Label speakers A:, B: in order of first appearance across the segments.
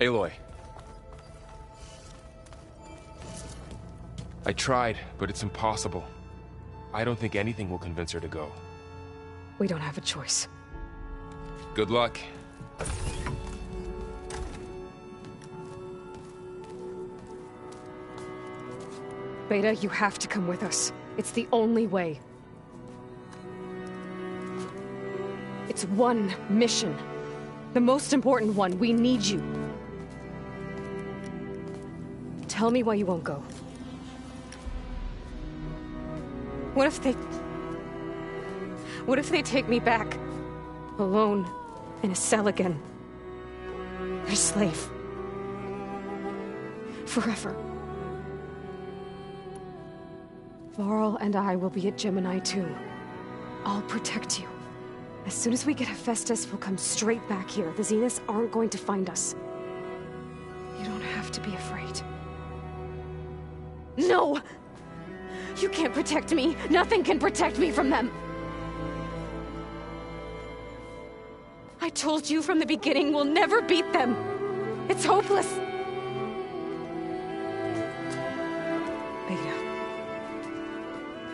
A: Aloy. I tried, but it's impossible. I don't think anything will convince her to go.
B: We don't have a choice.
A: Good luck.
B: Beta, you have to come with us. It's the only way. It's one mission. The most important one. We need you. Tell me why you won't go. What if they take me back? Alone, in a cell again. Their slave. Forever. Varl and I will be at Gemini too. I'll protect you. As soon as we get Hephaestus, we'll come straight back here. The Zeniths aren't going to find us. You don't have to be afraid. No! You can't protect me. Nothing can protect me from them. I told you from the beginning, we'll never beat them. It's hopeless. Beta.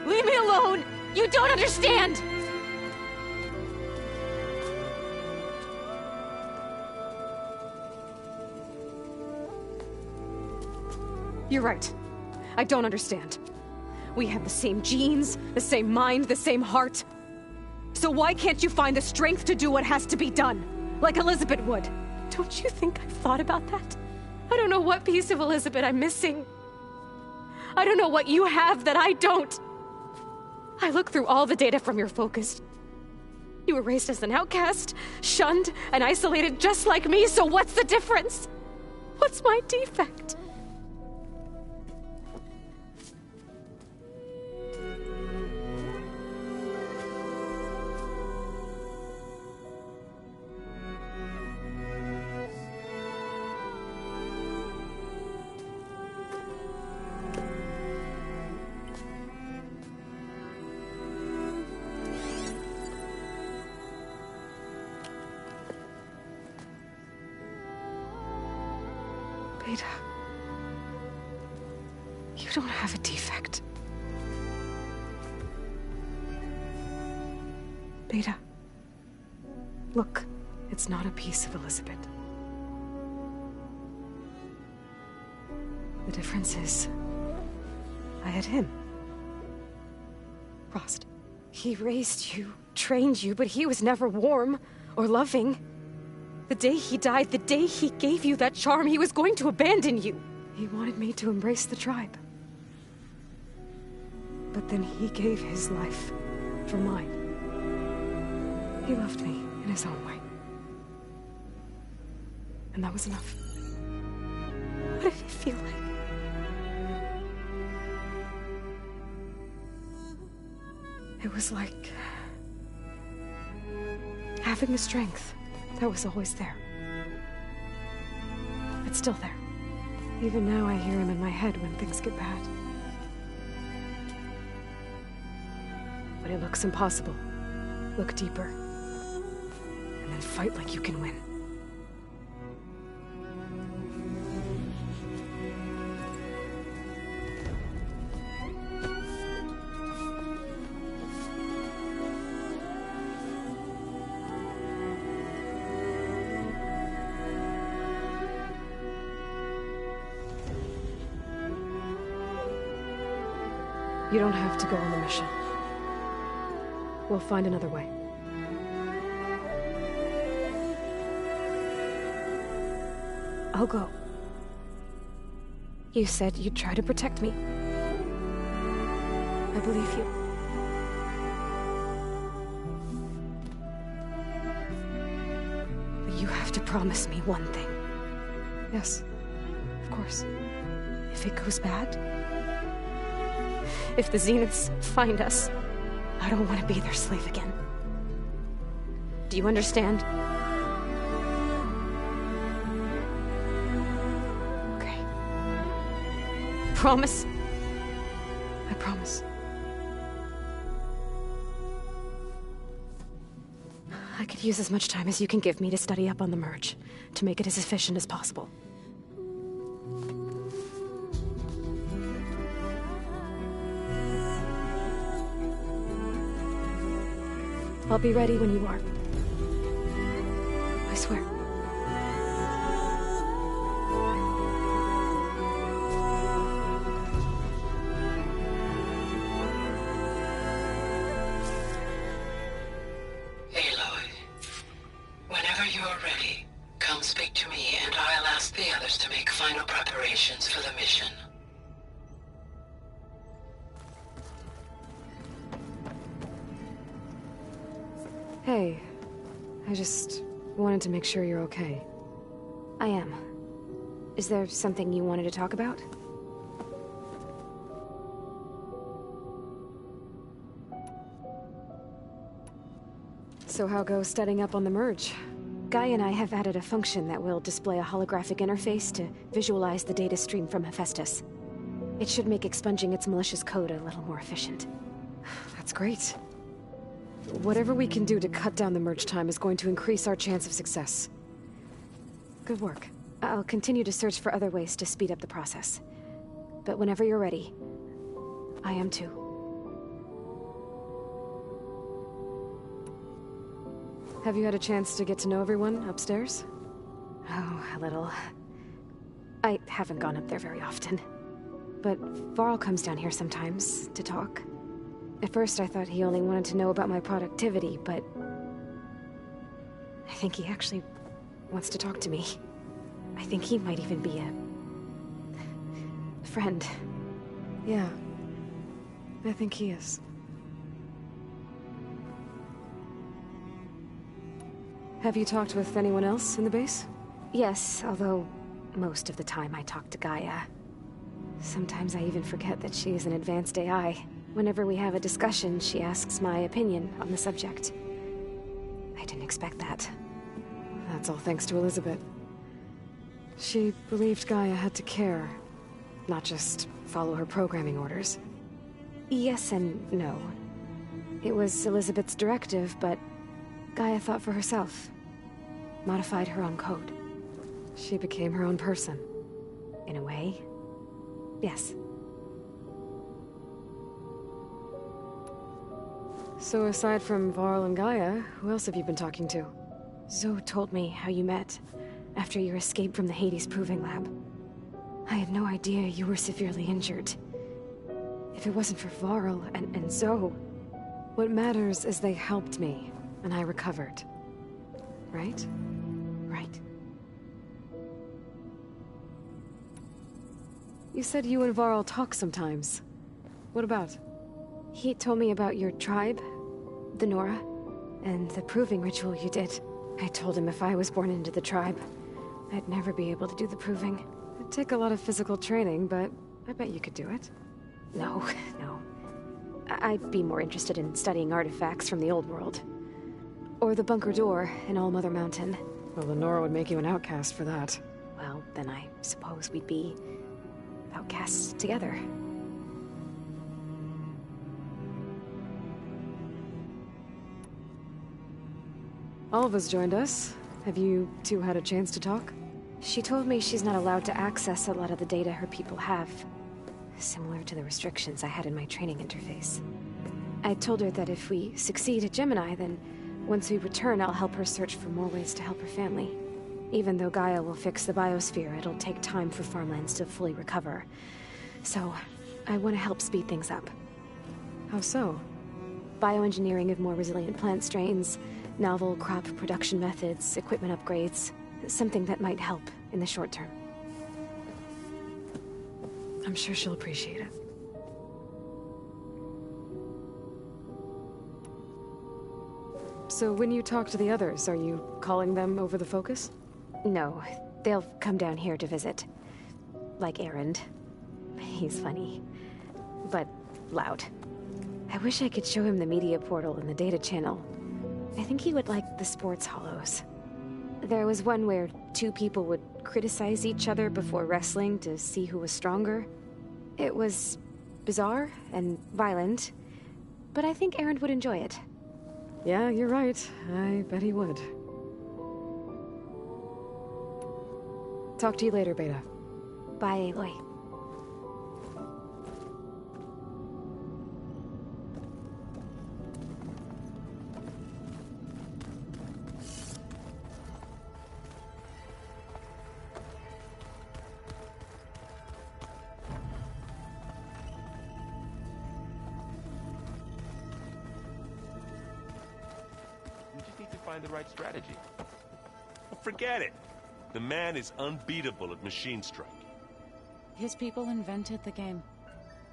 B: Leave me alone! You don't understand! You're right. I don't understand. We have the same genes, the same mind, the same heart. So why can't you find the strength to do what has to be done? Like Elizabeth would. Don't you think I've thought about that? I don't know what piece of Elizabeth I'm missing. I don't know what you have that I don't. I look through all the data from your focus. You were raised as an outcast, shunned, and isolated just like me, so what's the difference? What's my defect? Beta, you don't have a defect. Beta, look, it's not a piece of Elizabeth. The difference is, I had him. Rost. He raised you, trained you, but he was never warm or loving. The day he died, the day he gave you that charm, he was going to abandon you. He wanted me to embrace the tribe. But then he gave his life for mine. He loved me in his own way. And that was enough. What did it feel like? It was like having the strength that was always there. It's still there. Even now I hear him in my head when things get bad. When it looks impossible, look deeper. And then fight like you can win. You don't have to go on the mission. We'll find another way. I'll go. You said you'd try to protect me. I believe you. But you have have to promise me one thing. Yes, of course. If it goes bad, if the Zeniths find us, I don't want to be their slave again. Do you understand? Okay. Promise? I promise. I could use as much time as you can give me to study up on the merge, to make it as efficient as possible. I'll be ready when you are. I swear.
C: Aloy, whenever you're ready, come speak to me and I'll ask the others to make final preparations for the mission.
B: Hey, I just wanted to make sure you're okay. I am. Is there something you wanted to talk about? So how goes studying up on the merge? Guy and I have added a function that will display a holographic interface to visualize the data stream from Hephaestus. It should make expunging its malicious code a little more efficient. That's great. Whatever we can do to cut down the merge time is going to increase our chance of success. Good work. I'll continue to search for other ways to speed up the process. But whenever you're ready, I am too. Have you had a chance to get to know everyone upstairs? Oh, a little. I haven't gone up there very often. But Varl comes down here sometimes to talk. At first I thought he only wanted to know about my productivity, but I think he actually wants to talk to me. I think he might even be a friend. Yeah, I think he is. Have you talked with anyone else in the base? Yes, although most of the time I talk to Gaia. Sometimes I even forget that she is an advanced AI. Whenever we have a discussion, she asks my opinion on the subject. I didn't expect that. That's all thanks to Elizabeth. She believed Gaia had to care, not just follow her programming orders. Yes and no. It was Elizabeth's directive, but Gaia thought for herself. Modified her own code. She became her own person. In a way, yes. So aside from Varl and Gaia, who else have you been talking to? Zoe told me how you met, after your escape from the Hades Proving Lab. I had no idea you were severely injured. If it wasn't for Varl and Zoe, what matters is they helped me, and I recovered. Right? Right. You said you and Varl talk sometimes. What about? He told me about your tribe, the Nora, and the proving ritual you did. I told him if I was born into the tribe, I'd never be able to do the proving. It'd take a lot of physical training, but I bet you could do it. No, no. I'd be more interested in studying artifacts from the old world. Or the bunker door in All Mother Mountain. Well, the Nora would make you an outcast for that. Well, then I suppose we'd be outcasts together. Alva's joined us. Have you two had a chance to talk? She told me she's not allowed to access a lot of the data her people have. Similar to the restrictions I had in my training interface. I told her that if we succeed at Gemini, then once we return, I'll help her search for more ways to help her family. Even though Gaia will fix the biosphere, it'll take time for farmlands to fully recover. So, I want to help speed things up. How so? Bioengineering of more resilient plant strains, novel crop production methods, equipment upgrades. Something that might help in the short term. I'm sure she'll appreciate it. So when you talk to the others, are you calling them over the Focus? No, they'll come down here to visit. Like Erend. He's funny. But loud. I wish I could show him the media portal and the data channel. I think he would like the sports hollows. There was one where two people would criticize each other before wrestling to see who was stronger. It was bizarre and violent, but I think Erend would enjoy it. Yeah, you're right. I bet he would. Talk to you later, Beta. Bye, Aloy.
A: We just need to find the right strategy.
D: Well, forget it. The man is unbeatable at Machine Strike.
E: His people invented the game.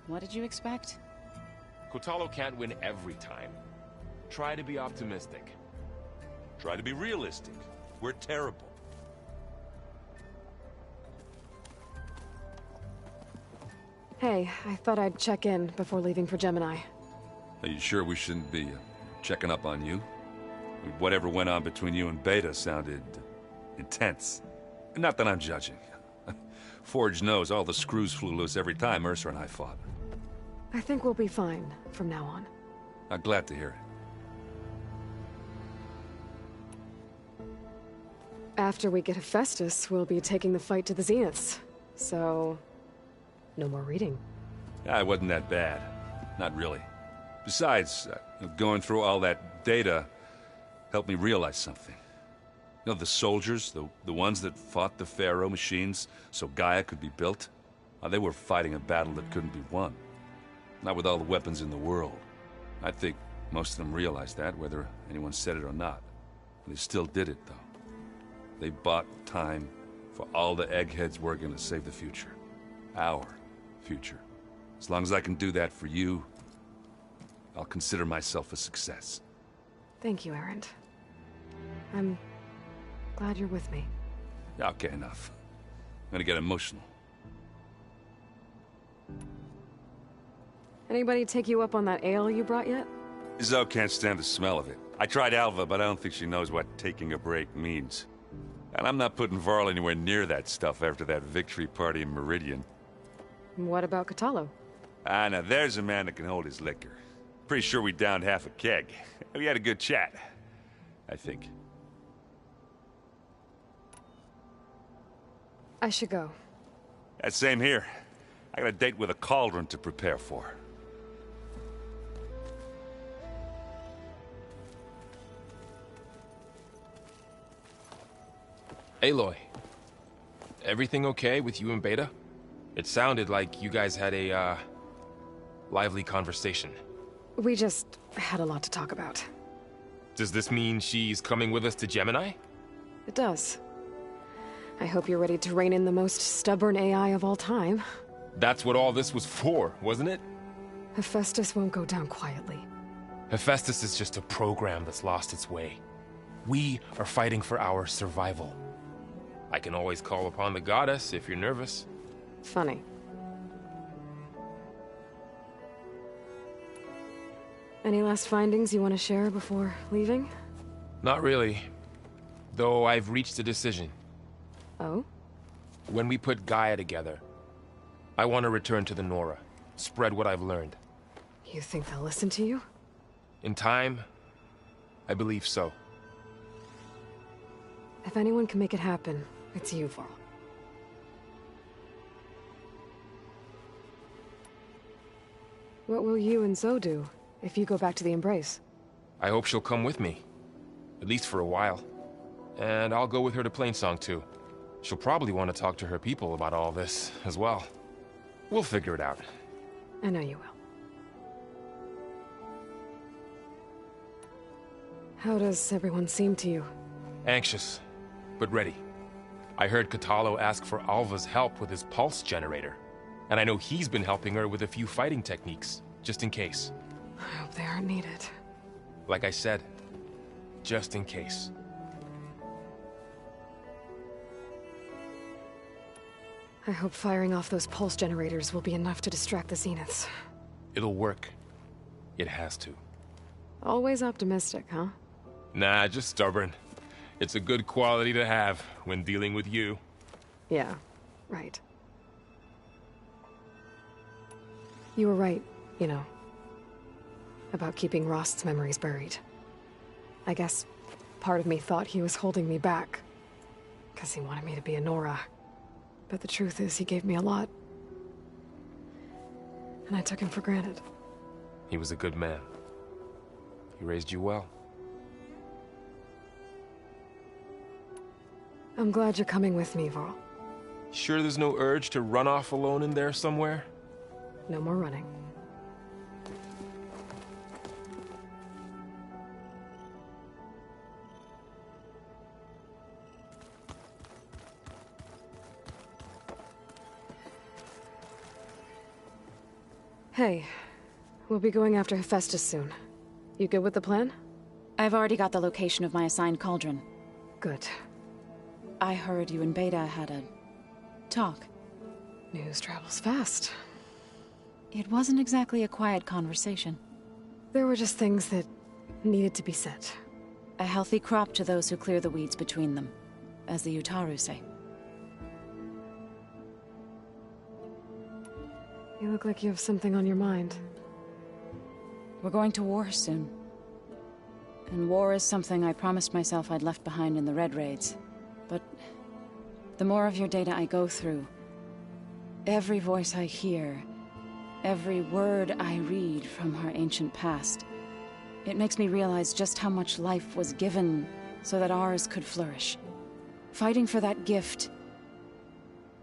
E: What did you expect?
A: Kotallo can't win every time. Try to be optimistic.
D: Try to be realistic. We're terrible.
B: Hey, I thought I'd check in before leaving for Gemini.
F: Are you sure we shouldn't be checking up on you? Whatever went on between you and Beta sounded intense. Not that I'm judging. Forge knows all the screws flew loose every time Mercer and I fought.
B: I think we'll be fine from now on.
F: I'm glad to hear it.
B: After we get Hephaestus, we'll be taking the fight to the Zeniths. So, no more reading.
F: It wasn't that bad. Not really. Besides, going through all that data helped me realize something. You know, the soldiers, the ones that fought the Pharaoh machines so Gaia could be built, they were fighting a battle that couldn't be won. Not with all the weapons in the world. I think most of them realized that, whether anyone said it or not. They still did it, though. They bought time for all the eggheads working to save the future. Our future. As long as I can do that for you, I'll consider myself a success.
B: Thank you, Erend. I'm glad you're with me.
F: Okay, enough. I'm gonna get emotional.
B: Anybody take you up on that ale you brought yet?
F: Zoe can't stand the smell of it. I tried Alva, but I don't think she knows what taking a break means. And I'm not putting Varl anywhere near that stuff after that victory party in Meridian.
B: What about Kotallo?
F: Now there's a man that can hold his liquor. Pretty sure we downed half a keg. We had a good chat, I think.
B: I should go.
F: Same here. I got a date with a cauldron to prepare for.
A: Aloy, everything okay with you and Beta? It sounded like you guys had a, lively conversation.
B: We just had a lot to talk about.
A: Does this mean she's coming with us to Gemini?
B: It does. I hope you're ready to rein in the most stubborn AI of all time.
A: That's what all this was for, wasn't it?
B: Hephaestus won't go down quietly.
A: Hephaestus is just a program that's lost its way. We are fighting for our survival. I can always call upon the goddess if you're nervous.
B: Funny. Any last findings you want to share before leaving?
A: Not really. Though I've reached a decision.
B: Oh?
A: When we put Gaia together, I want to return to the Nora. Spread what I've learned.
B: You think they'll listen to you?
A: In time, I believe so.
B: If anyone can make it happen, it's you, Varl. What will you and Zoe do if you go back to the Embrace?
A: I hope she'll come with me. At least for a while. And I'll go with her to Plainsong too. She'll probably want to talk to her people about all this as well. We'll figure it out.
B: I know you will. How does everyone seem to you?
A: Anxious, but ready. I heard Kotallo ask for Alva's help with his pulse generator. And I know he's been helping her with a few fighting techniques, just in case.
B: I hope they aren't needed.
A: Like I said, just in case.
B: I hope firing off those pulse generators will be enough to distract the Zeniths.
A: It'll work. It has to.
B: Always optimistic, huh?
A: Nah, just stubborn. It's a good quality to have when dealing with you.
B: Yeah, right. You were right, you know, about keeping Rost's memories buried. I guess part of me thought he was holding me back, because he wanted me to be a Nora. But the truth is, he gave me a lot. And I took him for granted.
A: He was a good man. He raised you well.
B: I'm glad you're coming with me, Varl.
A: Sure there's no urge to run off alone in there somewhere?
B: No more running. Hey, we'll be going after Hephaestus soon. You good with the plan?
E: I've already got the location of my assigned cauldron.
B: Good.
E: I heard you and Beta had a talk.
B: News travels fast.
E: It wasn't exactly a quiet conversation.
B: There were just things that needed to be said.
E: A healthy crop to those who clear the weeds between them, as the Utaru say.
B: You look like you have something on your mind.
E: We're going to war soon. And war is something I promised myself I'd left behind in the Red Raids. But the more of your data I go through, every voice I hear, every word I read from our ancient past, it makes me realize just how much life was given so that ours could flourish. Fighting for that gift,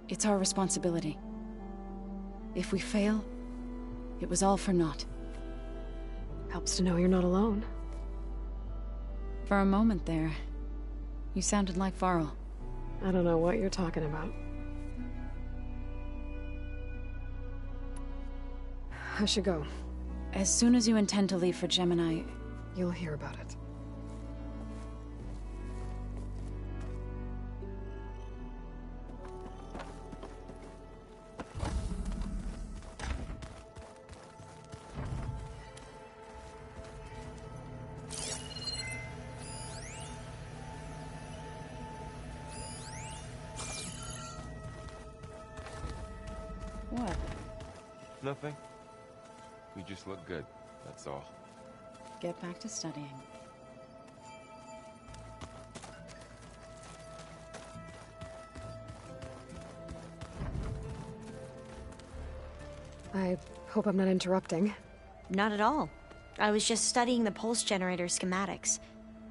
E: it's our responsibility. If we fail, it was all for naught.
B: Helps to know you're not alone.
E: For a moment there, you sounded like Varl.
B: I don't know what you're talking about. I should go.
E: As soon as you intend to leave for Gemini,
B: You'll hear about it.
E: what?
A: Nothing. You just look good, that's all.
E: Get back to studying.
B: I hope I'm not interrupting.
G: Not at all. I was just studying the pulse generator schematics.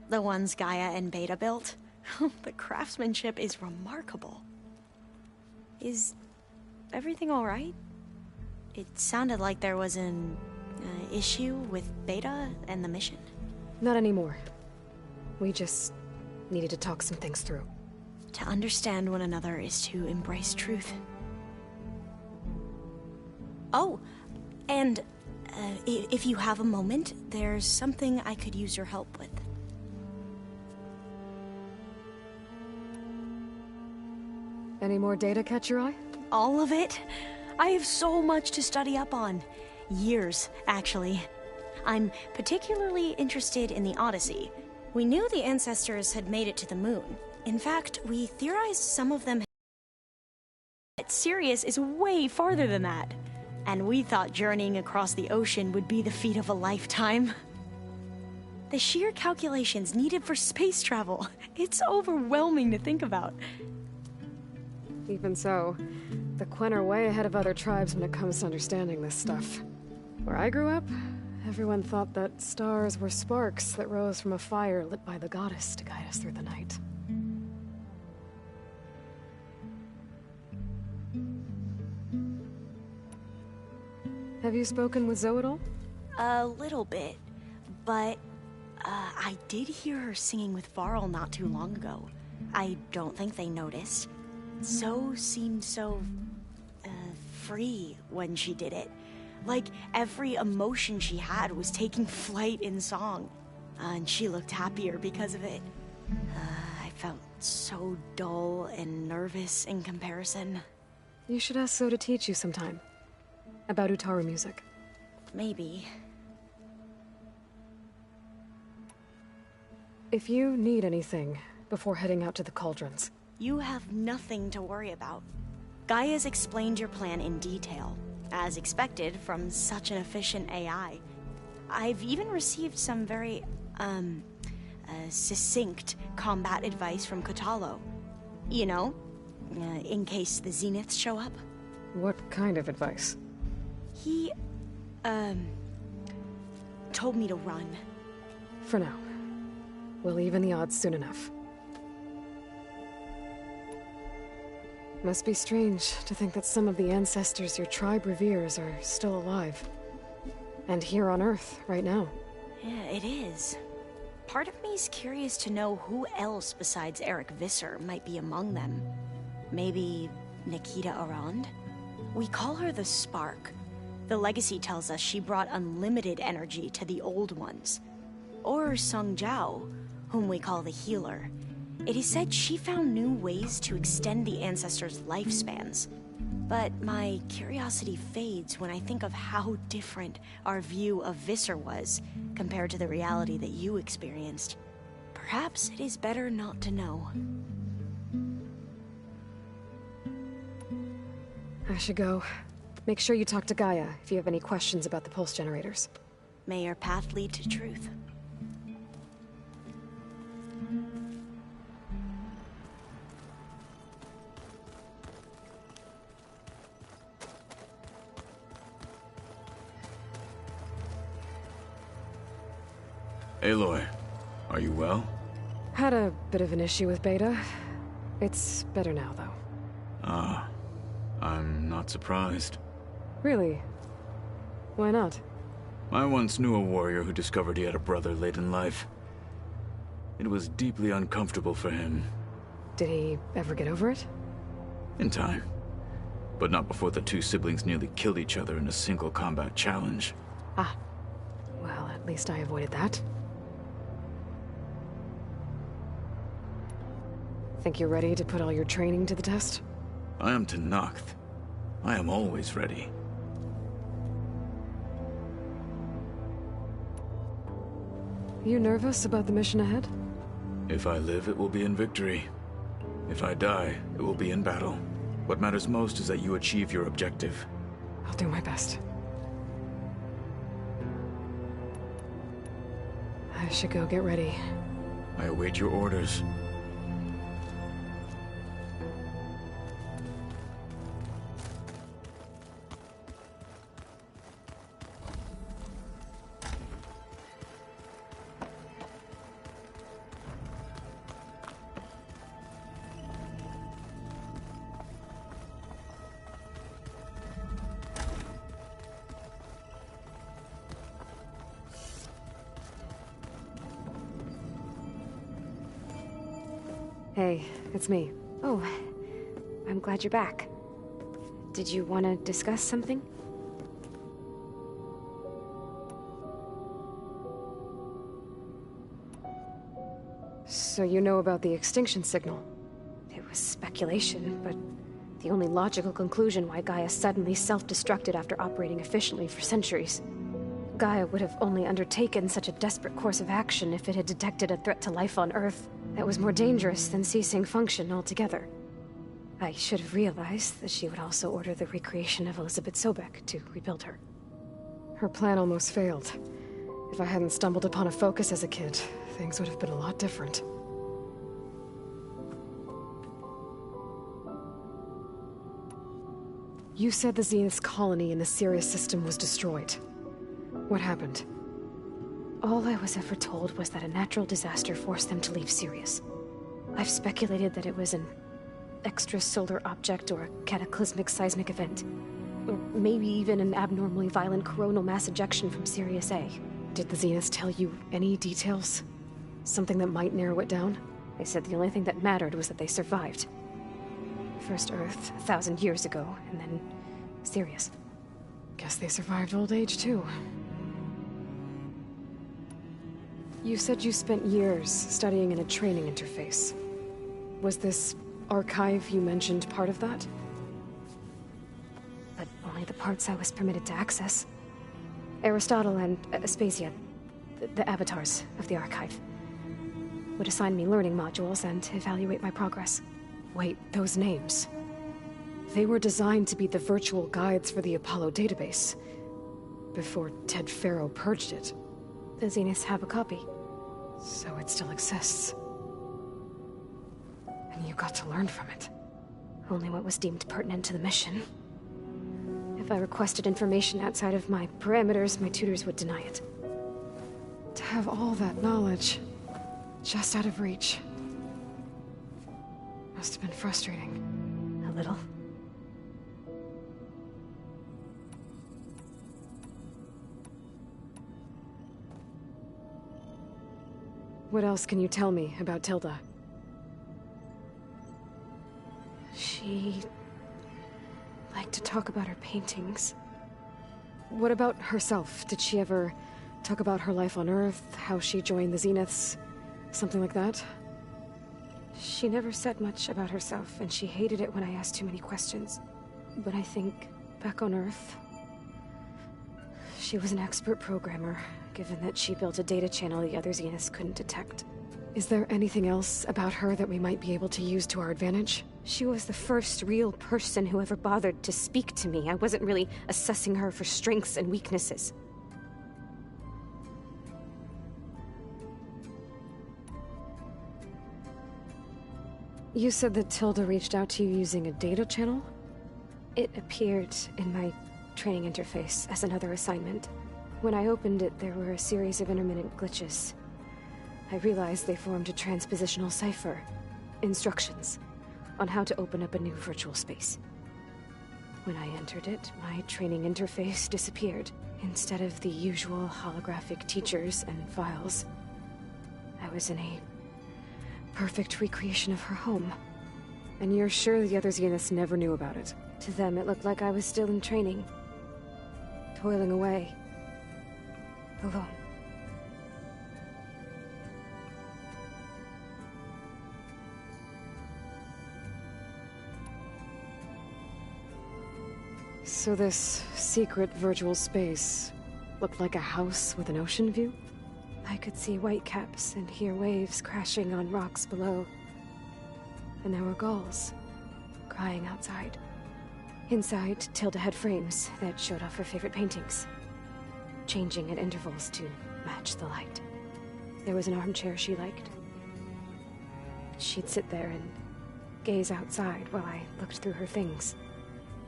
G: The ones Gaia and Beta built. The craftsmanship is remarkable. Is everything all right? It sounded like there was an issue with Beta and the mission.
B: Not anymore. We just needed to talk some things through.
G: To understand one another is to embrace truth. Oh, and if you have a moment, there's something I could use your help with.
B: Any more data catch your eye?
G: All of it? I have so much to study up on. Years, actually. I'm particularly interested in the Odyssey. We knew the ancestors had made it to the moon. In fact, we theorized some of them. But Sirius is way farther than that. And we thought journeying across the ocean would be the feat of a lifetime. The sheer calculations needed for space travel. It's overwhelming to think about.
B: Even so, the Quen are way ahead of other tribes when it comes to understanding this stuff. Where I grew up, everyone thought that stars were sparks that rose from a fire lit by the goddess to guide us through the night. Have you spoken with Zoe at all?
G: A little bit, but I did hear her singing with Varl not too long ago. I don't think they noticed. Zoe seemed so free when she did it. Like every emotion she had was taking flight in song. And she looked happier because of it. I felt so dull and nervous in comparison.
B: You should ask So to teach you sometime. About Utaru music.
G: Maybe.
B: If you need anything before heading out to the Cauldrons.
G: You have nothing to worry about. Gaia's explained your plan in detail, as expected from such an efficient AI. I've even received some very, succinct combat advice from Kotallo. You know, in case the Zeniths show up.
B: What kind of advice?
G: He, told me to run.
B: For now. We'll even the odds soon enough. Must be strange to think that some of the ancestors your tribe reveres are still alive. And here on Earth, right now.
G: Yeah, it is. Part of me's curious to know who else besides Eric Visser might be among them. Maybe Nikita Arand? We call her the Spark. The legacy tells us she brought unlimited energy to the old ones. Or Sung Jiao, whom we call the Healer. It is said she found new ways to extend the ancestors' lifespans. But my curiosity fades when I think of how different our view of Visser was compared to the reality that you experienced. Perhaps it is better not to know.
B: I should go. Make sure you talk to Gaia if you have any questions about the pulse generators.
G: May your path lead to truth.
H: Aloy, are you well?
B: Had a bit of an issue with Beta. It's better now, though.
H: Ah, I'm not surprised.
B: Really? Why not?
H: I once knew a warrior who discovered he had a brother late in life. It was deeply uncomfortable for him.
B: Did he ever get over it?
H: In time. But not before the two siblings nearly killed each other in a single combat challenge.
B: Ah. Well, at least I avoided that. Think you're ready to put all your training to the test?
H: I am Tenakth. I am always ready.
B: You nervous about the mission ahead?
H: If I live, it will be in victory. If I die, it will be in battle. What matters most is that you achieve your objective.
B: I'll do my best. I should go get ready.
H: I await your orders.
B: Hey, it's me.
I: Oh, I'm glad you're back. Did you want to discuss something?
B: So you know about the extinction signal?
I: It was speculation, but the only logical conclusion why Gaia suddenly self-destructed after operating efficiently for centuries. Gaia would have only undertaken such a desperate course of action if it had detected a threat to life on Earth that was more dangerous than ceasing function altogether. I should have realized that she would also order the recreation of Elizabeth Sobek to rebuild her.
B: Her plan almost failed. If I hadn't stumbled upon a focus as a kid, things would have been a lot different. You said the Zenith's colony in the Sirius system was destroyed. What happened?
I: All I was ever told was that a natural disaster forced them to leave Sirius. I've speculated that it was an extrasolar object or a cataclysmic seismic event. Or maybe even an abnormally violent coronal mass ejection from Sirius A.
B: Did the Zeniths tell you any details? Something that might narrow it down?
I: They said the only thing that mattered was that they survived. First Earth, 1,000 years ago, and then Sirius.
B: Guess they survived old age, too. You said you spent years studying in a training interface. Was this archive you mentioned part of that?
I: but only the parts I was permitted to access. Aristotle and Aspasia, the avatars of the Archive, would assign me learning modules and evaluate my progress.
B: Wait, those names. They were designed to be the virtual guides for the Apollo database, before Ted Faro purged it.
I: The Zeniths have a copy.
B: So it still exists. And you got to learn from it.
I: Only what was deemed pertinent to the mission. If I requested information outside of my parameters, my tutors would deny it.
B: To have all that knowledge, just out of reach. Must have been frustrating.
I: A little.
B: What else can you tell me about Tilda?
I: She liked to talk about her paintings.
B: What about herself? Did she ever talk about her life on Earth, how she joined the Zeniths, something like that?
I: She never said much about herself, and she hated it when I asked too many questions. But I think, back on Earth, she was an expert programmer, given that she built a data channel the other Zeniths couldn't detect.
B: Is there anything else about her that we might be able to use to our advantage?
I: She was the first real person who ever bothered to speak to me. I wasn't really assessing her for strengths and weaknesses.
B: You said that Tilda reached out to you using a data channel?
I: It appeared in my training interface as another assignment. When I opened it, there were a series of intermittent glitches. I realized they formed a transpositional cipher. Instructions on how to open up a new virtual space. When I entered it, my training interface disappeared. Instead of the usual holographic teachers and files, I was in a perfect recreation of her home.
B: And you're sure the other Zeniths never knew about it?
I: To them, it looked like I was still in training. Toiling away. Alone.
B: So this secret virtual space looked like a house with an ocean view?
I: I could see whitecaps and hear waves crashing on rocks below. And there were gulls crying outside. Inside, Tilda had frames that showed off her favorite paintings, changing at intervals to match the light. There was an armchair she liked. She'd sit there and gaze outside while I looked through her things.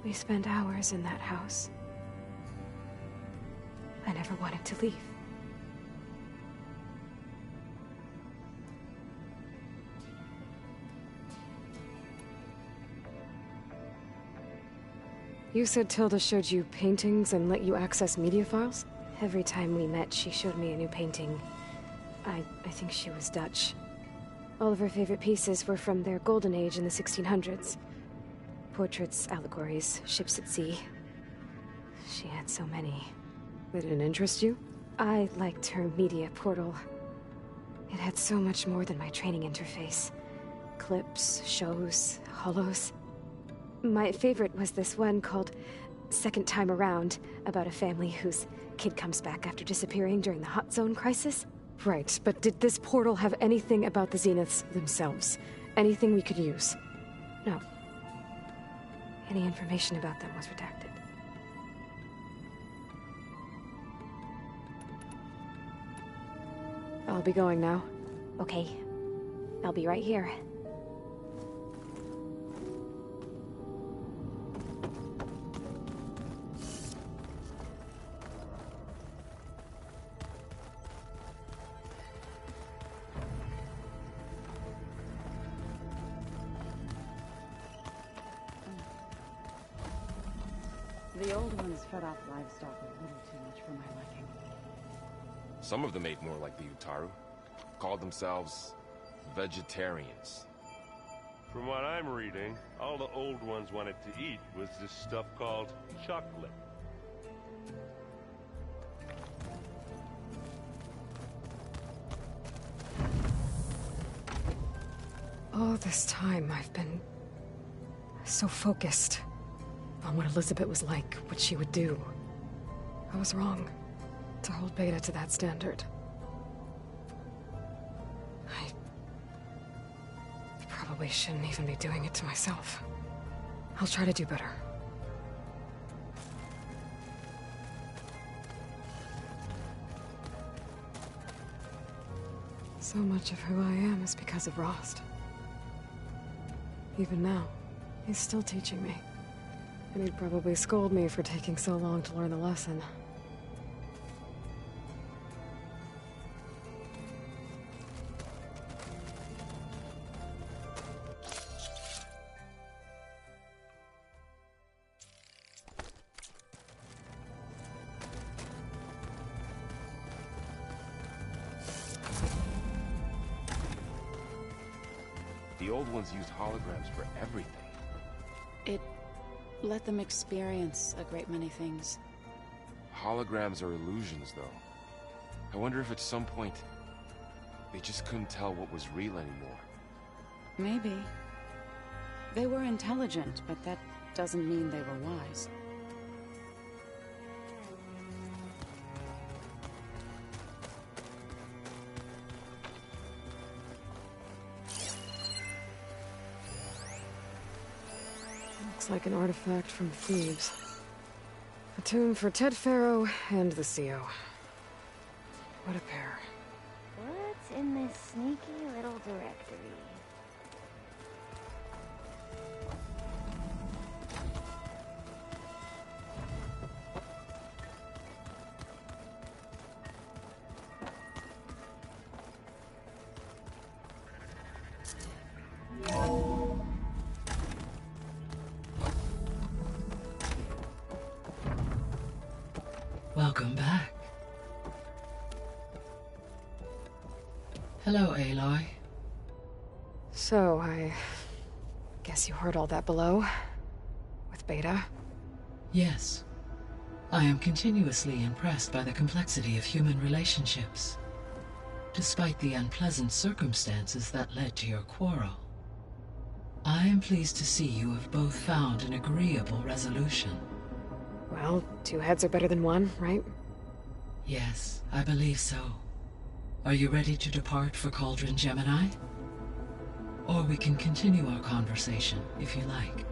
I: We spent hours in that house. I never wanted to leave.
B: You said Tilda showed you paintings and let you access media files?
I: Every time we met, she showed me a new painting. I think she was Dutch. All of her favorite pieces were from their golden age in the 1600s. Portraits, allegories, ships at sea. She had so many.
B: It didn't interest you?
I: I liked her media portal. It had so much more than my training interface. Clips, shows, holos. My favorite was this one called Second Time Around, about a family whose kid comes back after disappearing during the Hot Zone crisis.
B: Right, but did this portal have anything about the Zeniths themselves? Anything we could use?
I: No. Any information about them was redacted.
B: I'll be going now.
I: Okay. I'll be right here.
E: The old ones fed off livestock a little too much for my liking.
A: Some of them ate more like the Utaru. Called themselves vegetarians.
D: From what I'm reading, all the old ones wanted to eat was this stuff called chocolate.
B: All this time, I've been so focused. on what Elizabeth was like, what she would do. I was wrong to hold Beta to that standard. I probably shouldn't even be doing it to myself. I'll try to do better. So much of who I am is because of Rost. Even now, he's still teaching me. And he'd probably scold me for taking so long to learn the lesson.
A: The old ones used holograms for everything.
E: It let them experience a great many things.
A: Holograms are illusions, though. I wonder if at some point they just couldn't tell what was real anymore.
E: Maybe. They were intelligent, but that doesn't mean they were wise.
B: Looks like an artifact from Thebes. A tomb for Ted Faro and the CO. What a pair.
J: What's in this sneaky little directory?
C: Welcome back. Hello, Aloy.
B: So, I guess you heard all that below? With Beta?
C: Yes. I am continuously impressed by the complexity of human relationships. Despite the unpleasant circumstances that led to your quarrel, I am pleased to see you have both found an agreeable resolution.
B: Well, two heads are better than one, right?
C: Yes, I believe so. Are you ready to depart for Cauldron Gemini? Or we can continue our conversation, if you like.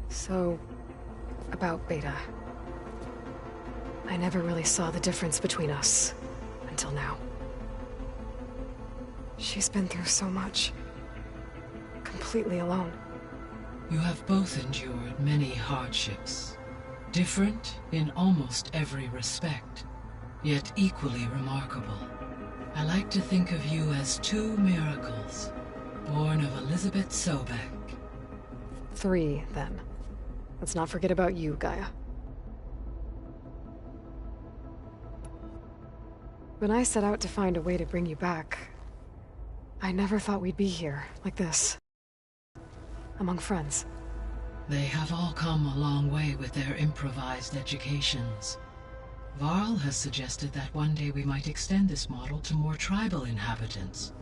B: So, about Beta. I never really saw the difference between us, until now. She's been through so much. Completely alone.
C: You have both endured many hardships. Different in almost every respect, yet equally remarkable. I like to think of you as two miracles, born of Elizabeth Sobek.
B: 3, then. Let's not forget about you, Gaia. When I set out to find a way to bring you back, I never thought we'd be here, like this. Among friends.
C: They have all come a long way with their improvised educations. Varl has suggested that one day we might extend this model to more tribal inhabitants,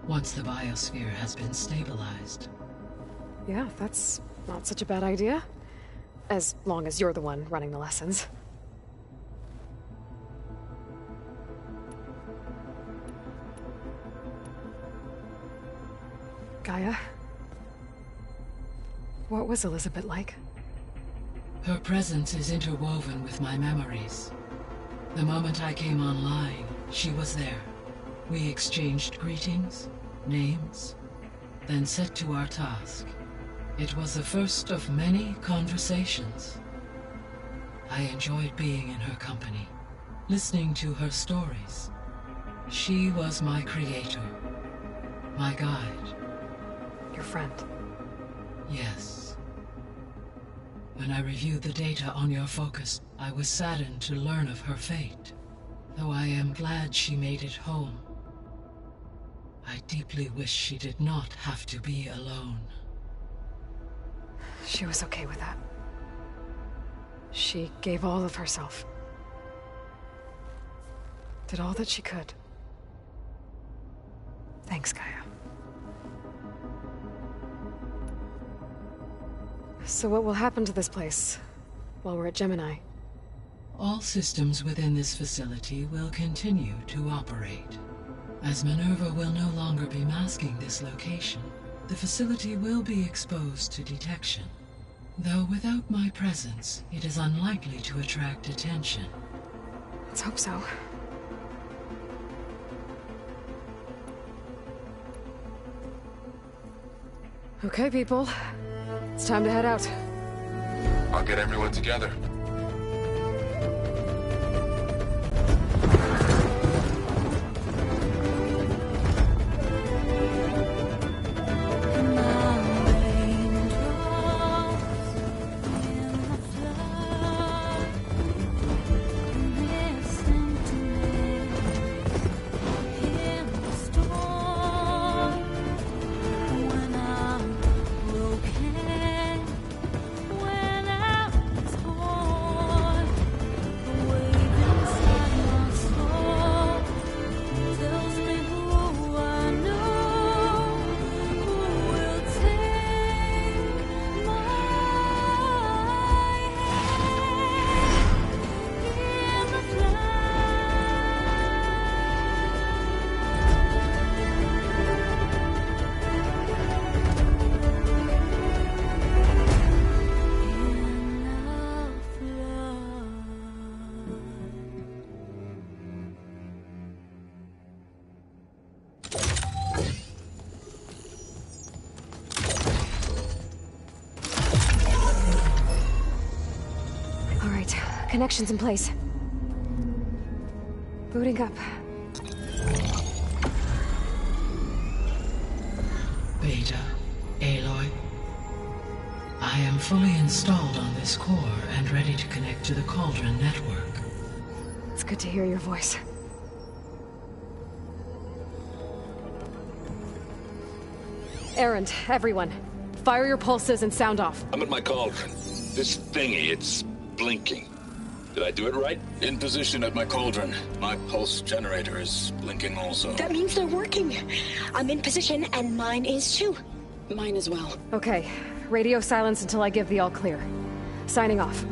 C: once the biosphere has been stabilized.
B: Yeah, that's not such a bad idea. As long as you're the one running the lessons. Gaia? What was Elizabeth like?
C: Her presence is interwoven with my memories. The moment I came online, she was there. We exchanged greetings, names, then set to our task. It was the first of many conversations. I enjoyed being in her company, listening to her stories. She was my creator, my guide.
B: Your friend?
C: Yes. When I reviewed the data on your focus, I was saddened to learn of her fate. Though I am glad she made it home. I deeply wish she did not have to be alone.
B: She was okay with that. She gave all of herself. Did all that she could. Thanks, Gaia. So what will happen to this place while we're at Gemini?
C: All systems within this facility will continue to operate. As Minerva will no longer be masking this location, the facility will be exposed to detection. Though without my presence, it is unlikely to attract attention.
B: Let's hope so. Okay, people. It's time to head out.
A: I'll get everyone together.
I: Connections in place. Booting up.
C: Beta, Aloy. I am fully installed on this core and ready to connect to the Cauldron network.
I: It's good to hear your voice.
B: Erend, everyone. Fire your pulses and sound off.
K: I'm at my Cauldron. This thingy, it's blinking. Did I do it right?
H: In position at my Cauldron. My pulse generator is blinking also.
L: That means they're working. I'm in position, and mine is too.
E: Mine as well.
B: Okay. Radio silence until I give the all clear. Signing off.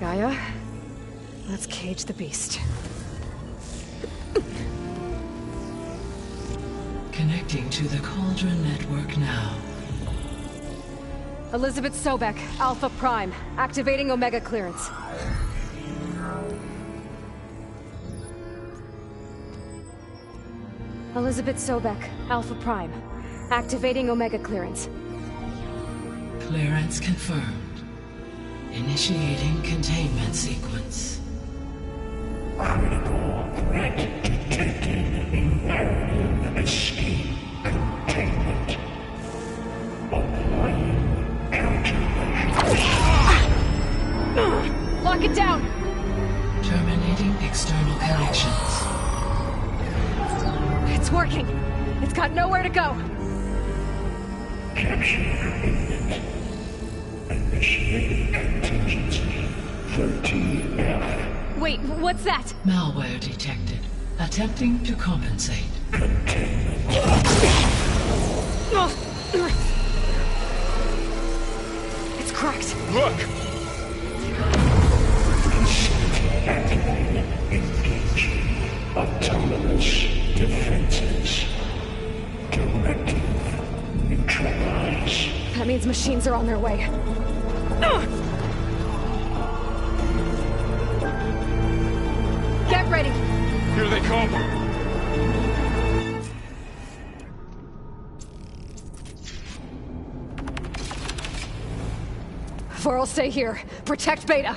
B: Gaia, let's cage the beast.
C: Connecting to the Cauldron network now.
B: Elizabeth Sobek, Alpha Prime, activating Omega clearance.
I: Elizabeth Sobek, Alpha Prime, activating Omega clearance.
C: Clearance confirmed. Initiating containment sequence.
M: Critical threat detected. Imperative escape containment. Applying
B: Lock it down!
C: Terminating external connections.
B: It's working! It's got nowhere to go!
M: Capture imminent. Initiating contingency 13F.
B: Wait, what's that?
C: Malware detected. Attempting to compensate.
B: It's cracked.
A: Look!
M: Activating engaging autonomous defenses. Directive neutralize.
B: That means machines are on their way. Get ready!
A: Here they come!
B: Varl, stay here. Protect Beta.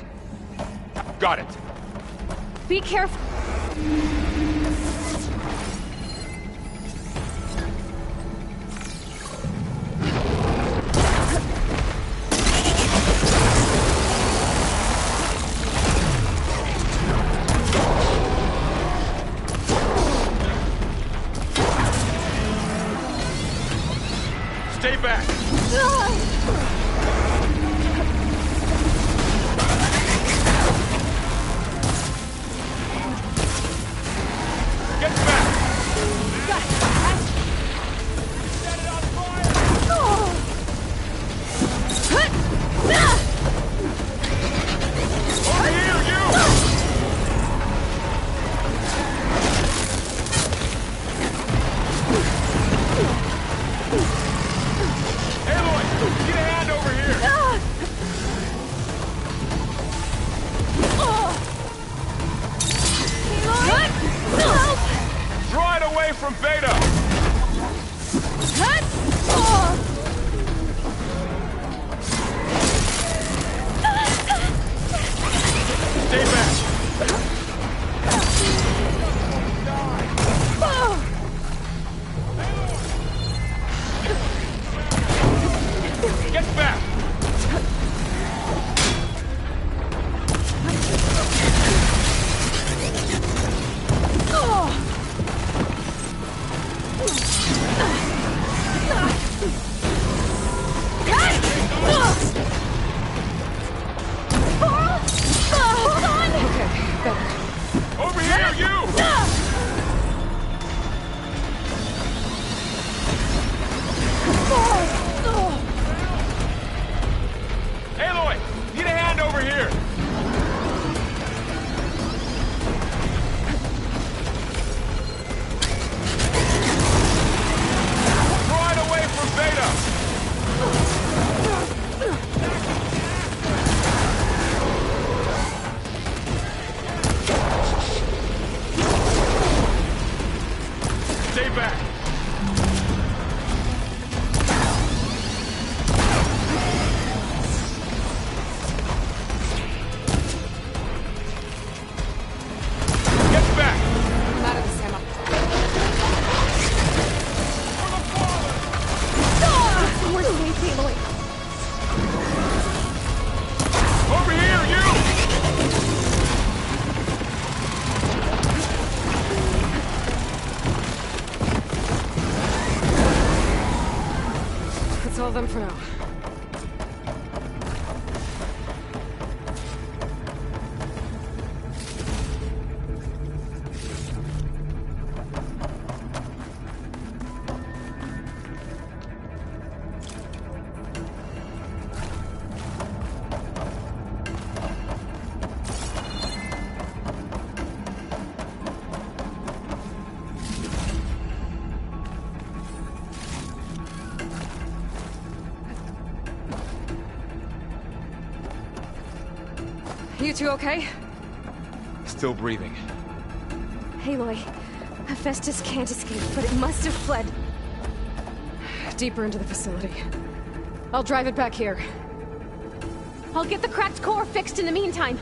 A: Got it.
B: Be careful.
A: Stay back! Get back! from Beta! Stay back! Get back! Over here, you! Aloy! Need a hand over here! Right away from Beta! Stay back! Get back!
B: I'm out of this ammo. Where's Lacey, Aloy?
A: Over here, you!
B: That's all of them for now. You two okay?
A: Still breathing.
B: Aloy, Hephaestus can't escape, but it must have fled. Deeper into the facility. I'll drive it back here. I'll get the cracked core fixed in the meantime.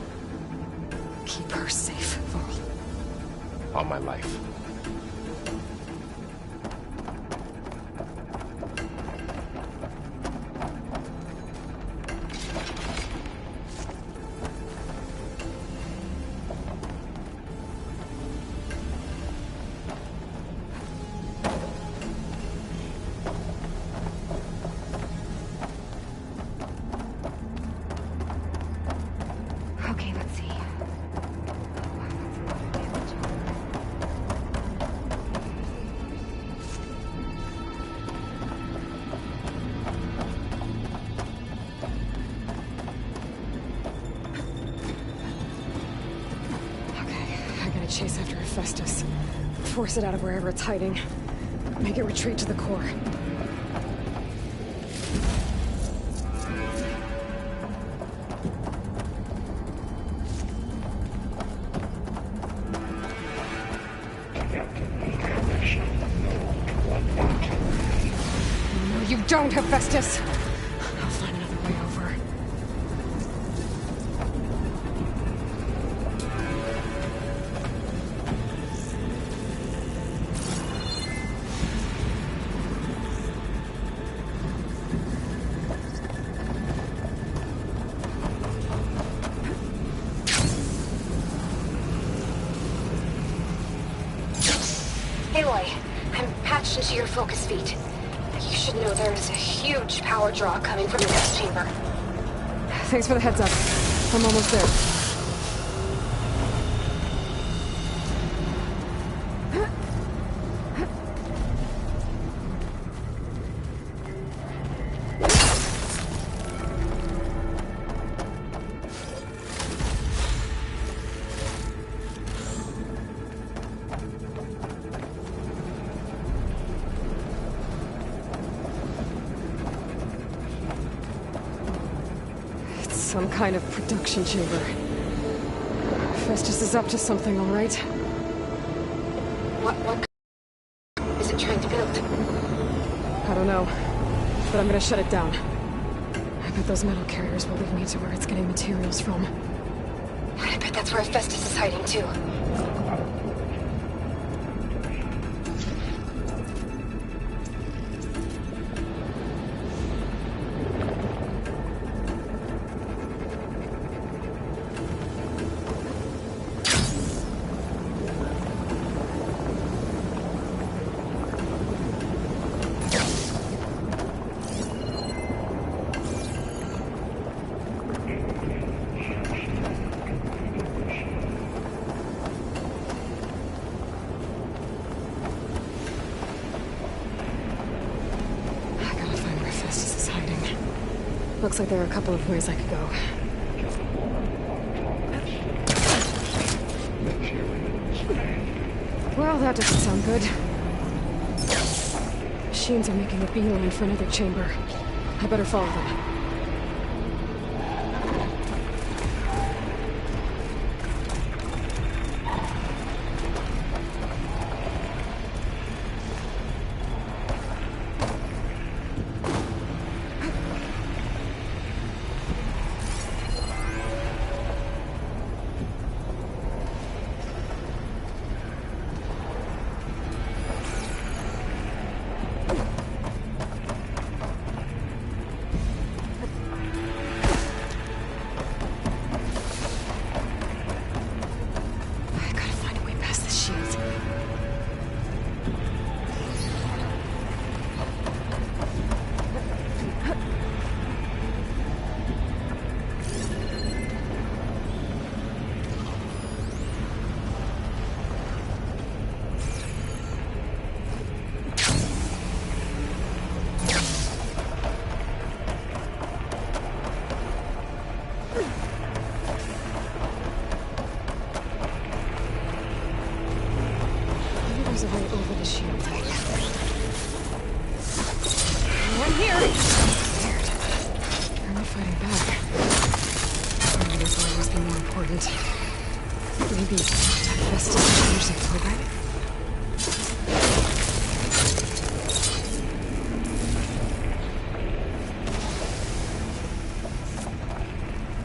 B: Keep her safe, Varl.
A: On my life.
I: Okay, let's see.
B: I gotta chase after Hephaestus. Force it out of wherever it's hiding. Make it retreat to the core. No, you don't, Hephaestus! I'll find another way over.
I: Aloy, I'm patched into your focus feed. You should know there is a huge power draw coming from the gas chamber.
B: Thanks for the heads up. I'm almost there. Some kind of production chamber. Festus is up to something, all right?
I: What
B: shield? I don't know, but I'm gonna shut it down. I bet those metal carriers will lead me to where it's getting materials from.
I: I bet that's where Hephaestus is hiding, too.
B: Looks like there are a couple of ways I could go. Well, that doesn't sound good. Machines are making a beeline for another chamber. I better follow them.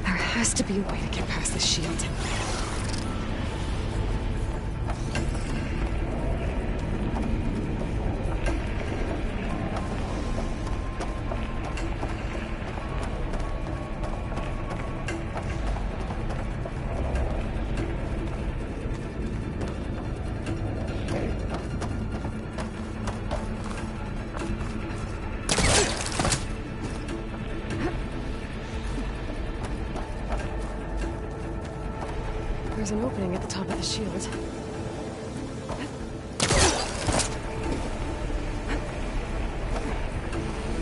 B: There has to be a way to get past this shield. There's an opening at the top of the shield.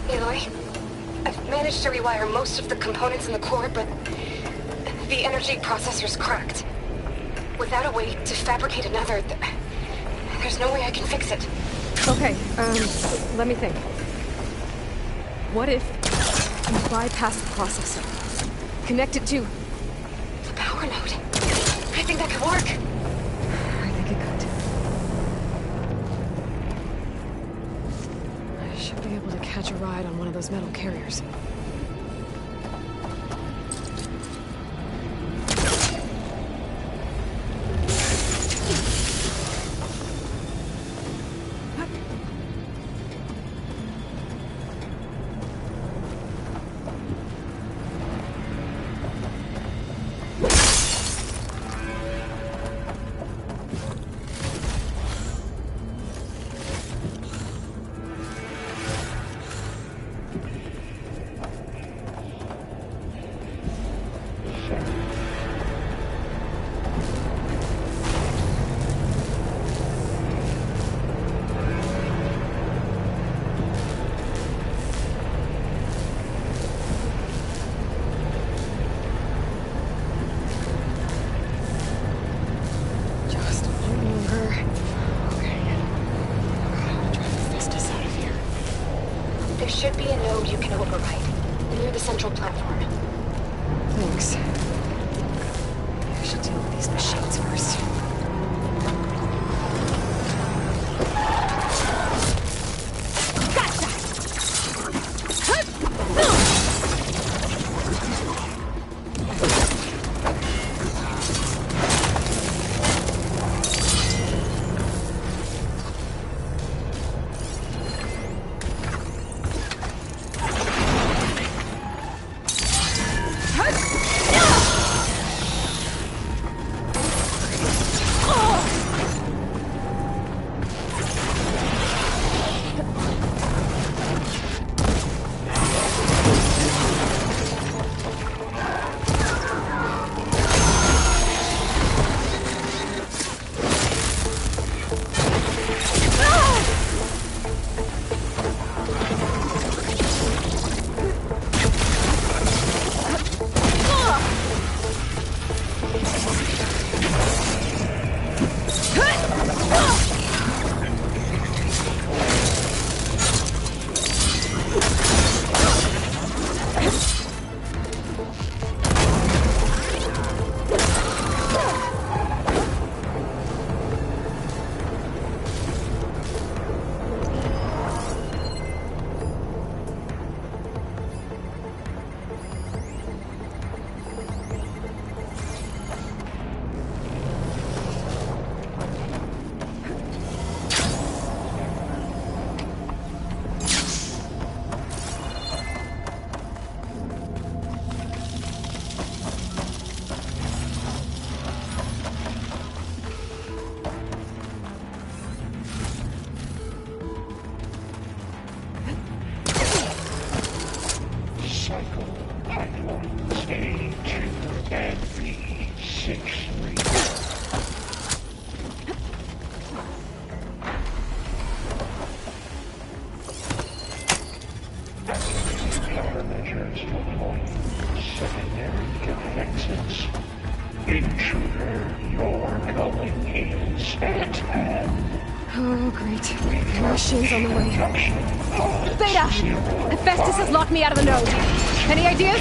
I: Aloy, I've managed to rewire most of the components in the core, but the energy processor's cracked. Without a way to fabricate another, there's no way I can fix it.
B: Okay, let me think. What if you bypass the processor? Connect it to
I: the power node. I think that could work.
B: I think it could. I should be able to catch a ride on one of those metal carriers.
I: There should be a node you can override, near the central platform.
B: Thanks. I should deal with these machines first.
M: resistance. Intruder, your coming is at hand.
I: Oh, great. More machines on the way. Beta! Hephaestus has locked me out of the node. Any ideas?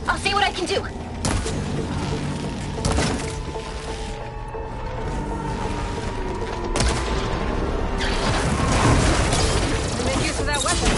L: I'll see what I can do.
B: Make use of that weapon.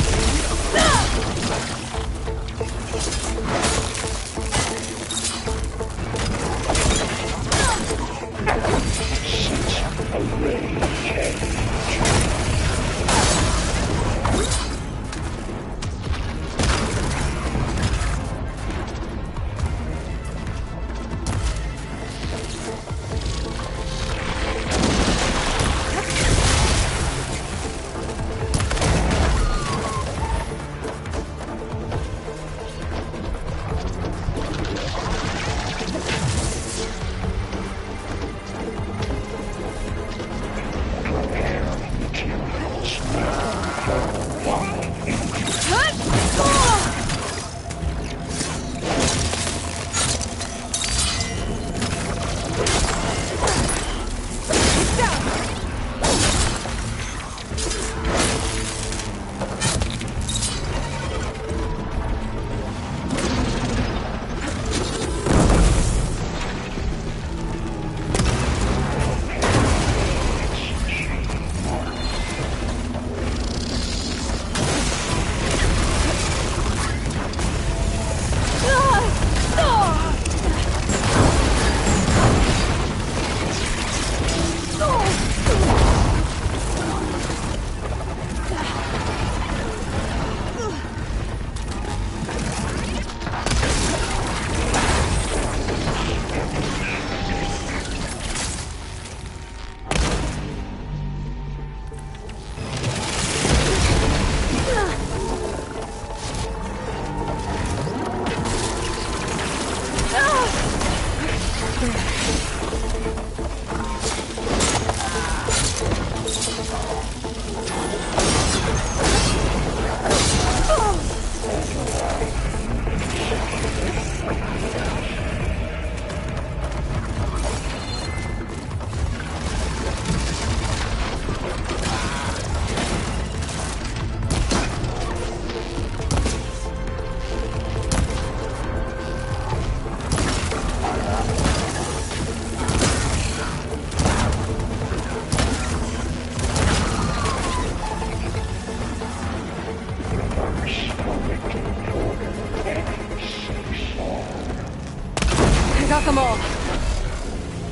B: Got them all.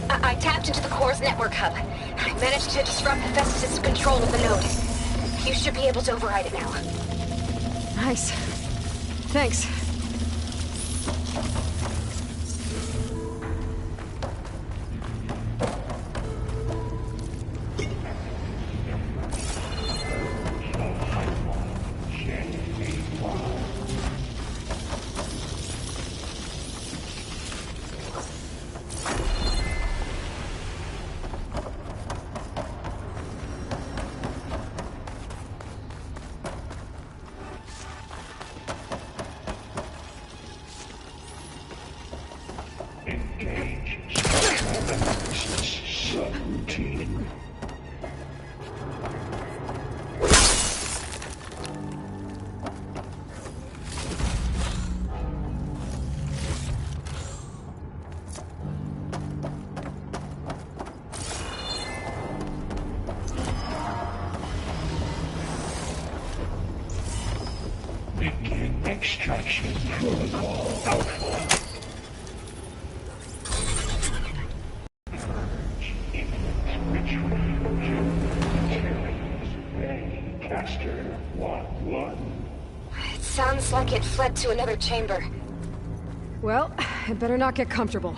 L: I tapped into the core's network hub. I managed to disrupt Hephaestus' control of the node. You should be able to override it now.
B: Nice. Thanks.
M: Extraction protocol alpha. Caster 1-1.
L: It sounds like it fled to another chamber.
B: Well, it better not get comfortable.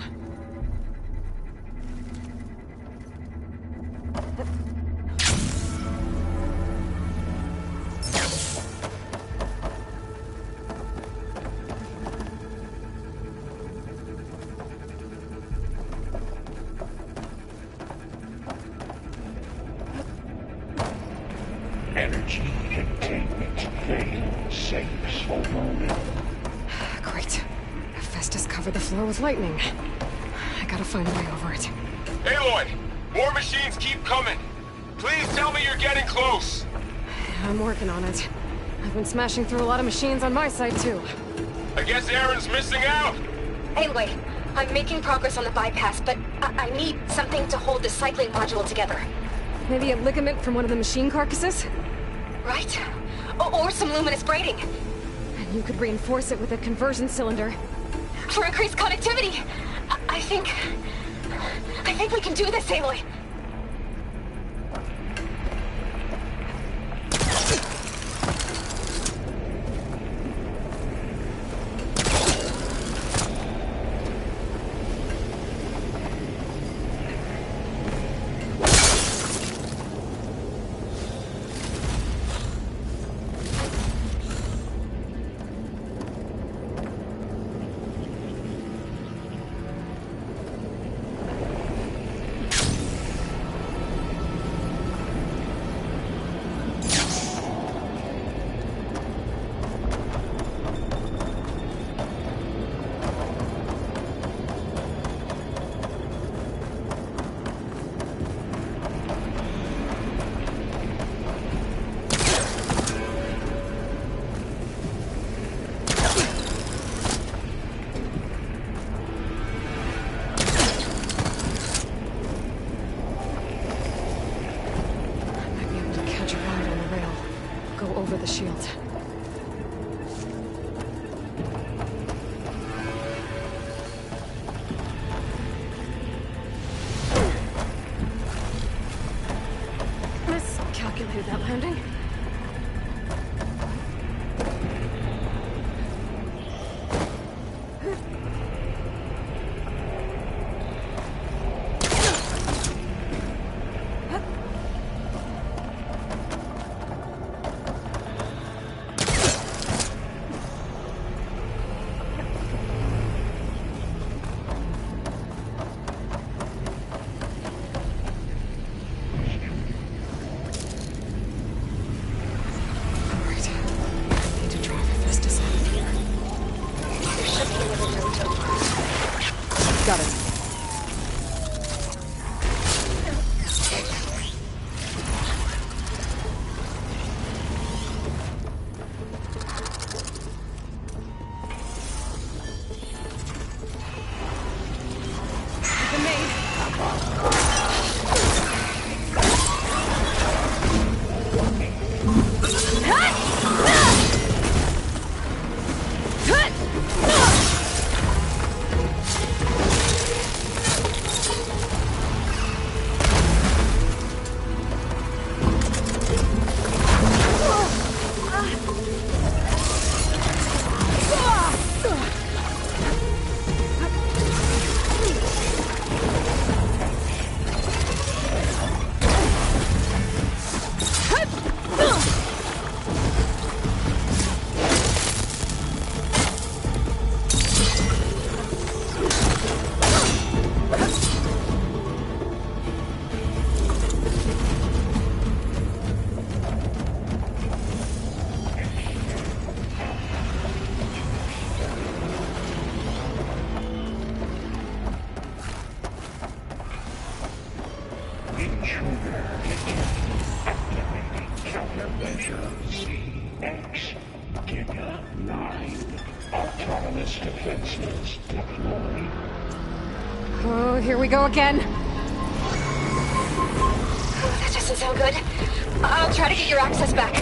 M: Energy containment fail-safes for Ronan.
B: Great. Festus covered the floor with lightning. I gotta find a way over it.
A: Aloy! More machines keep coming! Please tell me you're getting close!
B: I'm working on it. I've been smashing through a lot of machines on my side, too.
A: I guess Aaron's missing out!
L: Anyway, I'm making progress on the bypass, but I need something to hold the cycling module together.
B: Maybe a ligament from one of the machine carcasses?
L: Right? Or some luminous braiding.
B: And you could reinforce it with a conversion cylinder.
L: For increased connectivity! I think we can do this, Aloy!
B: Over the shield. Miscalculated that landing. Got it. Oh, here we go again.
L: That doesn't sound good. I'll try to get your access back.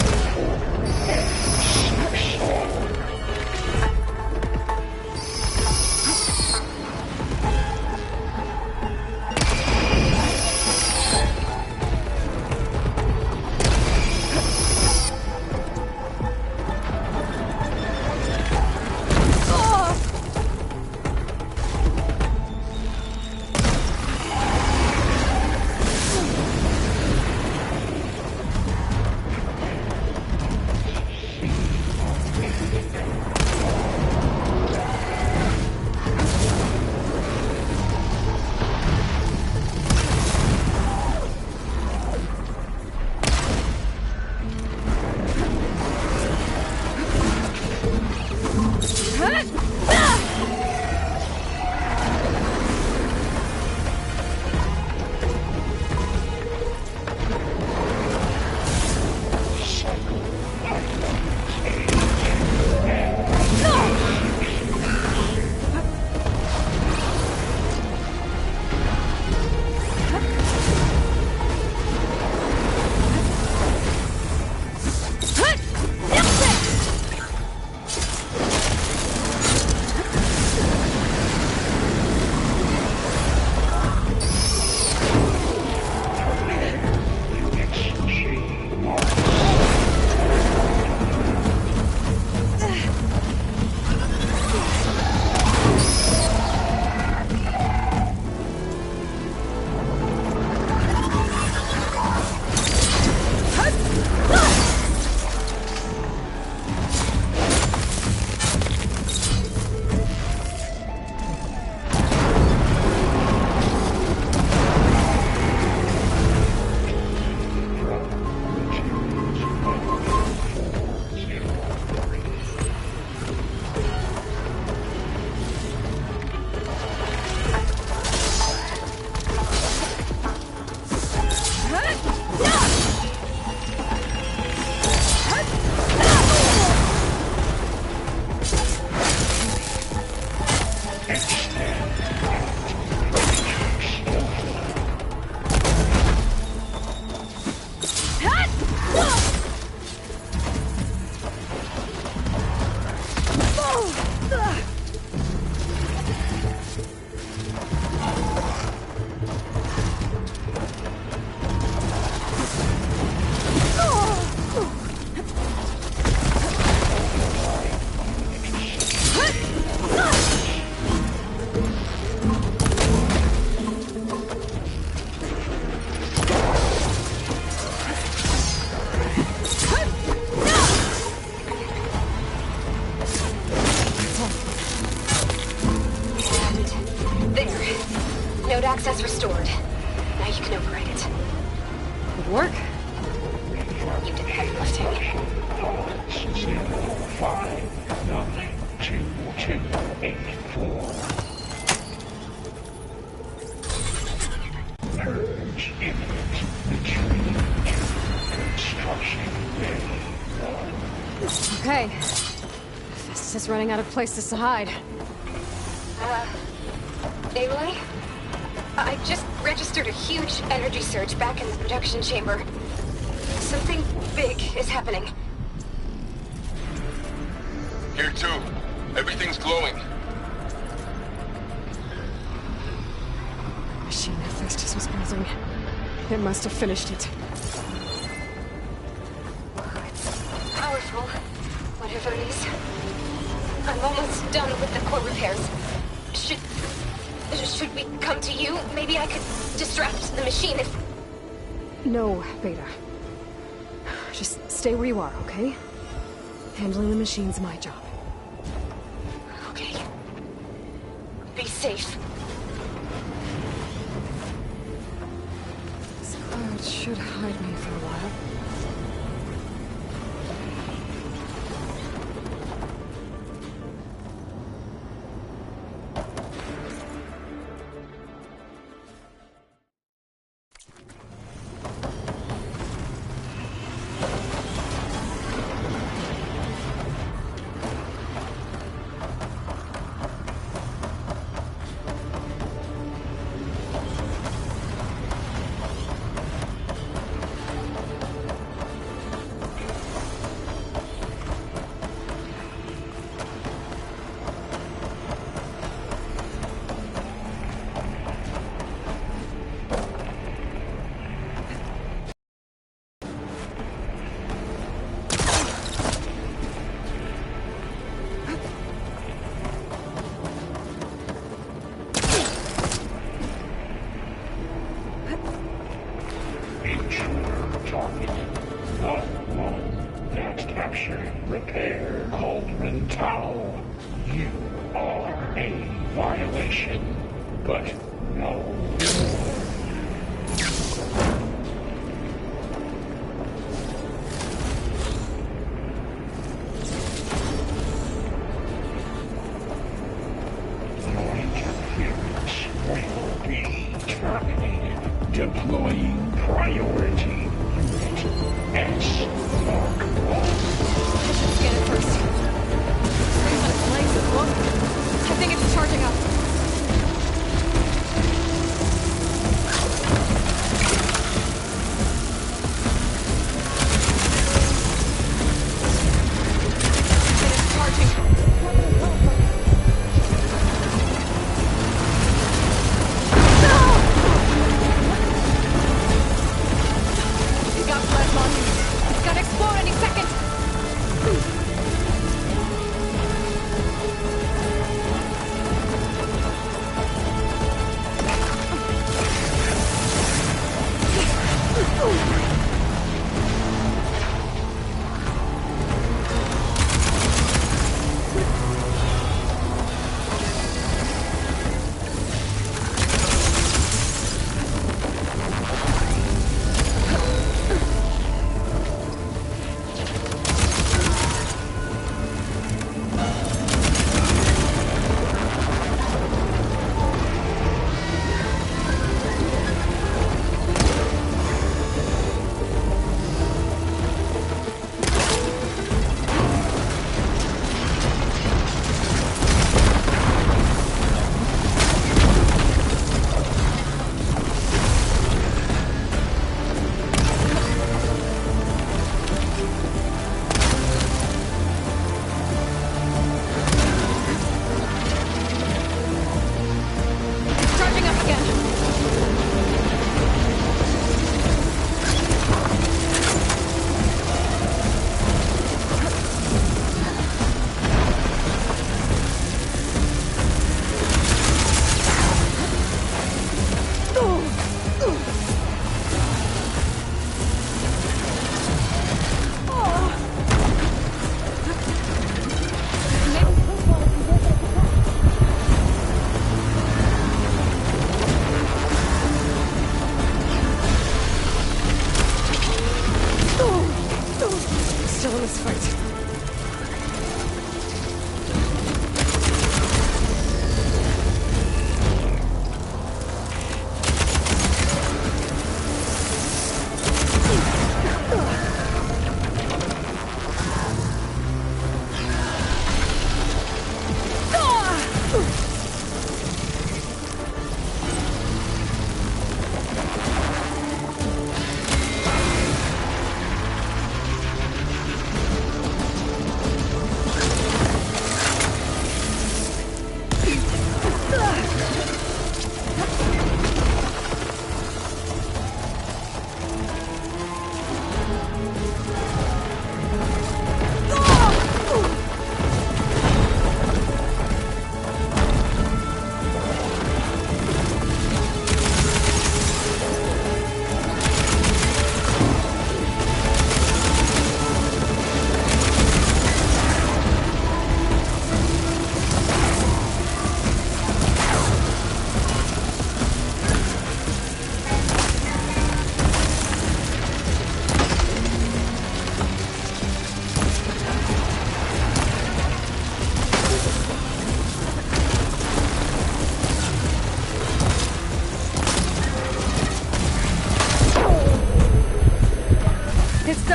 L: Node access restored. Now you can override it.
B: Good work.
L: You did the heavy lifting.
M: 059284. Purge imminent. Retreat to construction bay 1.
B: Okay. Festus is running out of places to hide.
L: Aloy? I just registered a huge energy surge back in the production chamber. Something big is happening.
A: Here too. Everything's glowing.
B: The machine that Festus was building. It must have finished it.
L: It's powerful, whatever it is. I'm almost done with the core repairs. Should we come to you? Maybe I could distract the machine if...
B: No, Beta. Just stay where you are, okay? Handling the machine's my job.
L: Okay. Be safe.
B: This cloud should hide me for a while.
M: Repair Cauldron Tau. You are a violation, but no. Your interference will be terminated. Deploying priority unit S Mark 1.
B: Get it first. Screens on its legs as well. I think it's charging up. It is charging. You got plasma. It's gonna explode any second.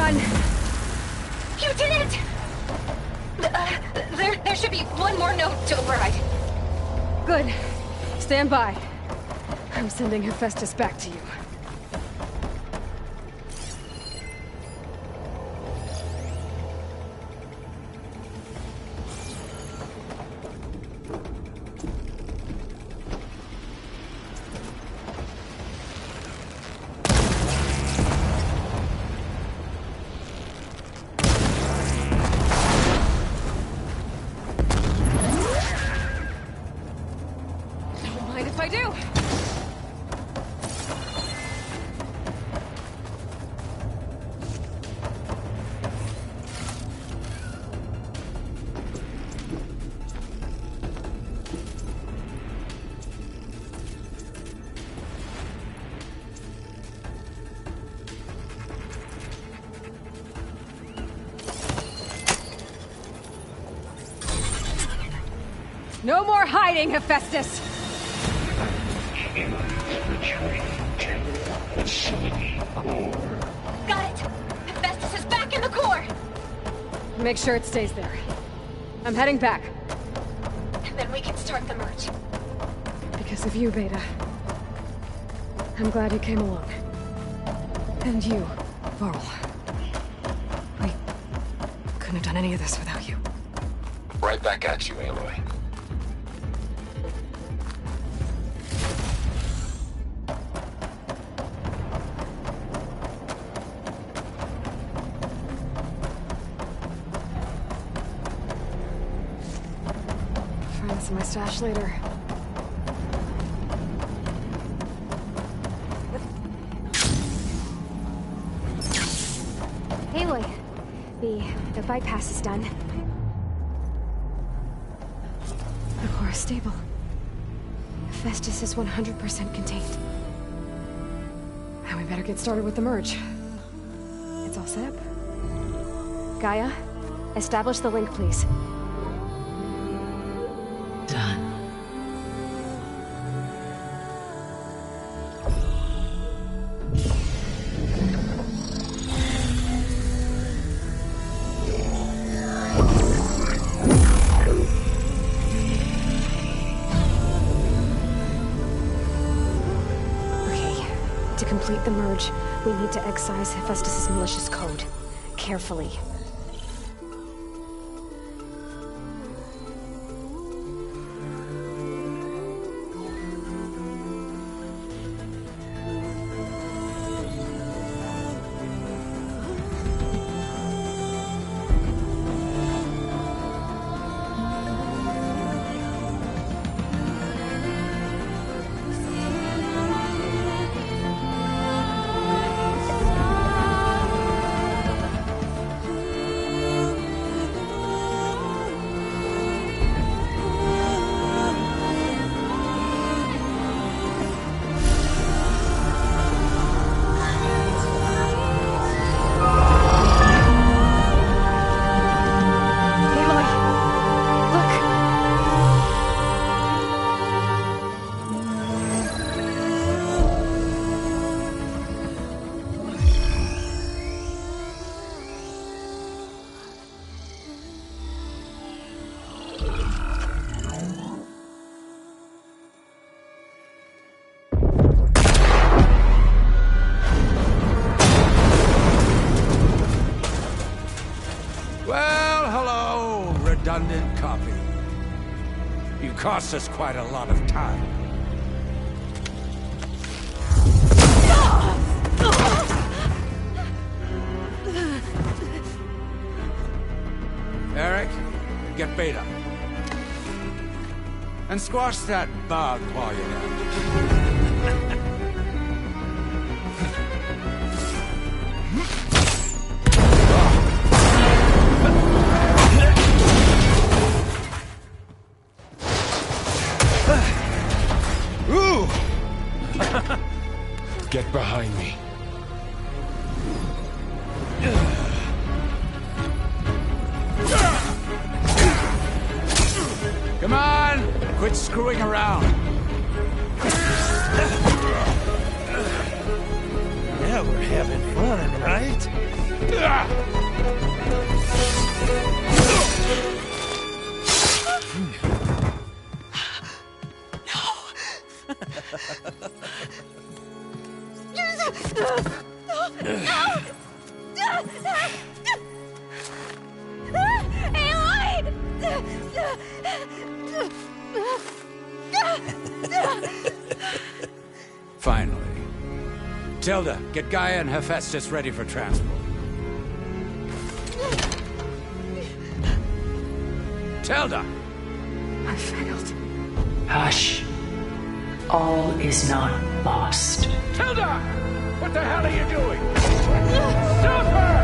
B: done!
L: You did it! There should be one more node to override.
B: Good. Stand by. I'm sending Hephaestus back to you. No more hiding, Hephaestus!
L: Got it! Hephaestus is back in the core!
B: Make sure it stays there. I'm heading back.
L: And then we can start the merge.
B: Because of you, Beta. I'm glad you came along. And you, Varl. We couldn't have done any of this without you.
K: Right back at you, Aloy.
B: Find some of my stash later.
I: Aloy, the bypass is done.
B: The core is stable. Hephaestus is 100% contained. Now we better get started with the merge. It's all set up.
I: Gaia, establish the link, please.
C: Done.
I: To complete the merge, we need to excise Hephaestus' malicious code. Carefully.
N: Redundant copy. You cost us quite a lot of time. Eric, get Beta. And squash that bug while you're at it.
A: Get behind me.
N: Come on! Quit screwing around.
M: Now we're having fun.
N: fun, right? Finally. Tilda, get Gaia and Hephaestus ready for transport. Tilda!
B: I failed.
C: Hush. All is not lost.
N: Tilda! What the hell are you doing? Stop her!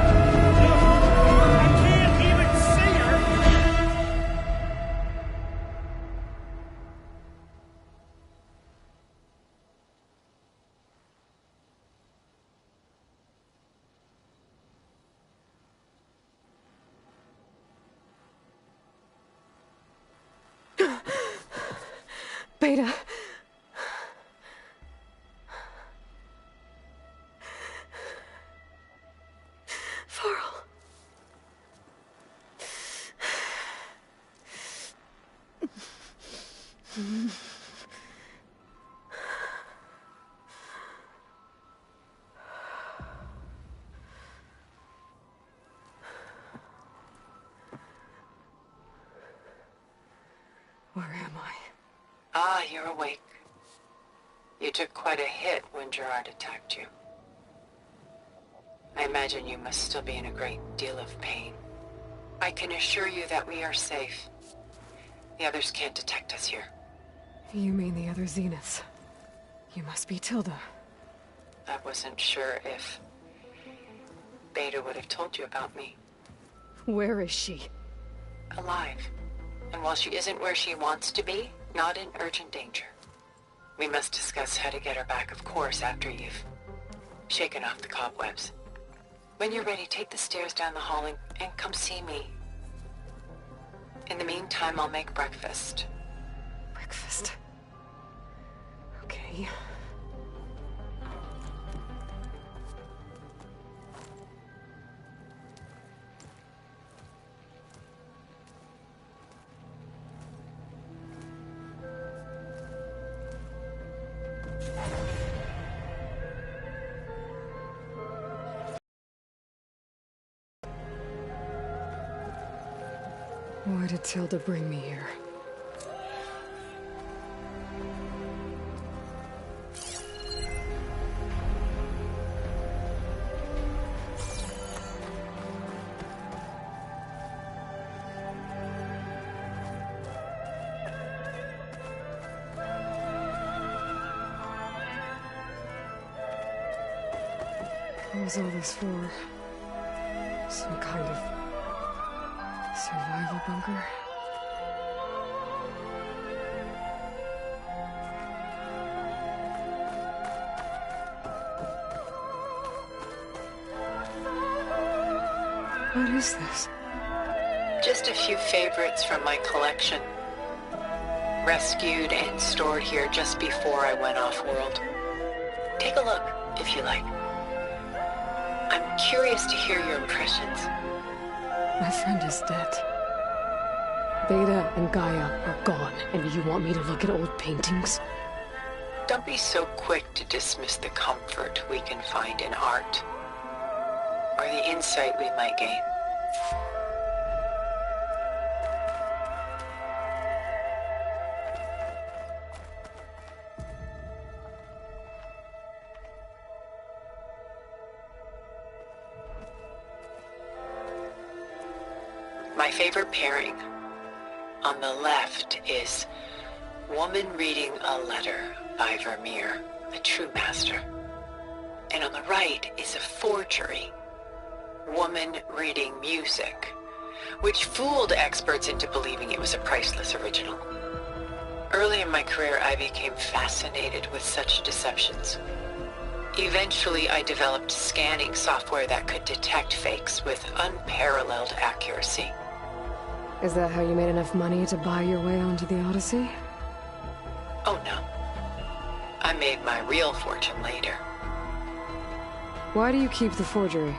N: I can't even see her!
B: Beta. Varl. Where am I?
C: Ah, you're awake. You took quite a hit when Gerard attacked you. I imagine you must still be in a great deal of pain. I can assure you that we are safe. The others can't detect us here.
B: You mean the other Zeniths? You must be Tilda.
C: I wasn't sure if Beta would have told you about me.
B: Where is she?
C: Alive. And while she isn't where she wants to be, not in urgent danger. We must discuss how to get her back, of course, after you've shaken off the cobwebs. When you're ready, take the stairs down the hall and come see me. In the meantime, I'll make breakfast.
B: Breakfast? Okay. Why did Tilda bring me here? What was all this for? Some kind of survival bunker? What is this?
C: Just a few favorites from my collection. Rescued and stored here just before I went off-world. Take a look, if you like. I'm curious to hear your impressions.
B: My friend is dead. Beta and Gaia are gone, and you want me to look at old paintings?
C: Don't be so quick to dismiss the comfort we can find in art, or the insight we might gain. My favorite pairing on the left is Woman Reading a Letter by Vermeer, a true master. And on the right is a forgery, Woman Reading Music, which fooled experts into believing it was a priceless original. Early in my career, I became fascinated with such deceptions. Eventually, I developed scanning software that could detect fakes with unparalleled accuracy.
B: Is that how you made enough money to buy your way onto the Odyssey?
C: Oh no. I made my real fortune later.
B: Why do you keep the forgery?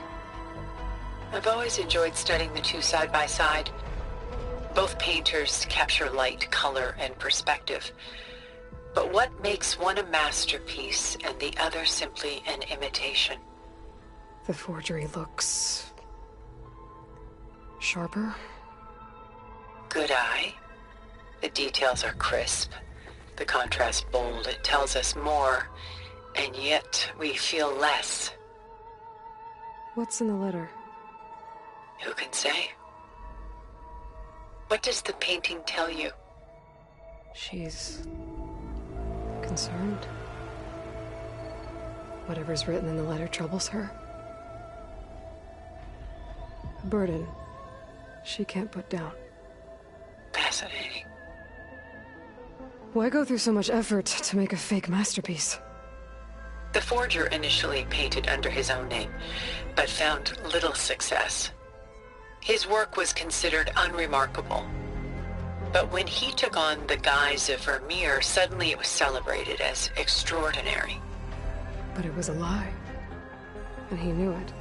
O: I've always enjoyed studying the two side by side. Both painters capture light, color, and perspective. But what makes one a masterpiece and the other simply an imitation?
B: The forgery looks... sharper?
O: Good eye. The details are crisp. The contrast bold. It tells us more, and yet we feel less.
B: What's in the letter?
O: Who can say? What does the painting tell you?
B: She's... concerned. Whatever's written in the letter troubles her. A burden she can't put down.
O: Fascinating.
B: Why go through so much effort to make a fake masterpiece?
O: The forger initially painted under his own name, but found little success. His work was considered unremarkable. But when he took on the guise of Vermeer, suddenly it was celebrated as extraordinary.
B: But it was a lie, and he knew it.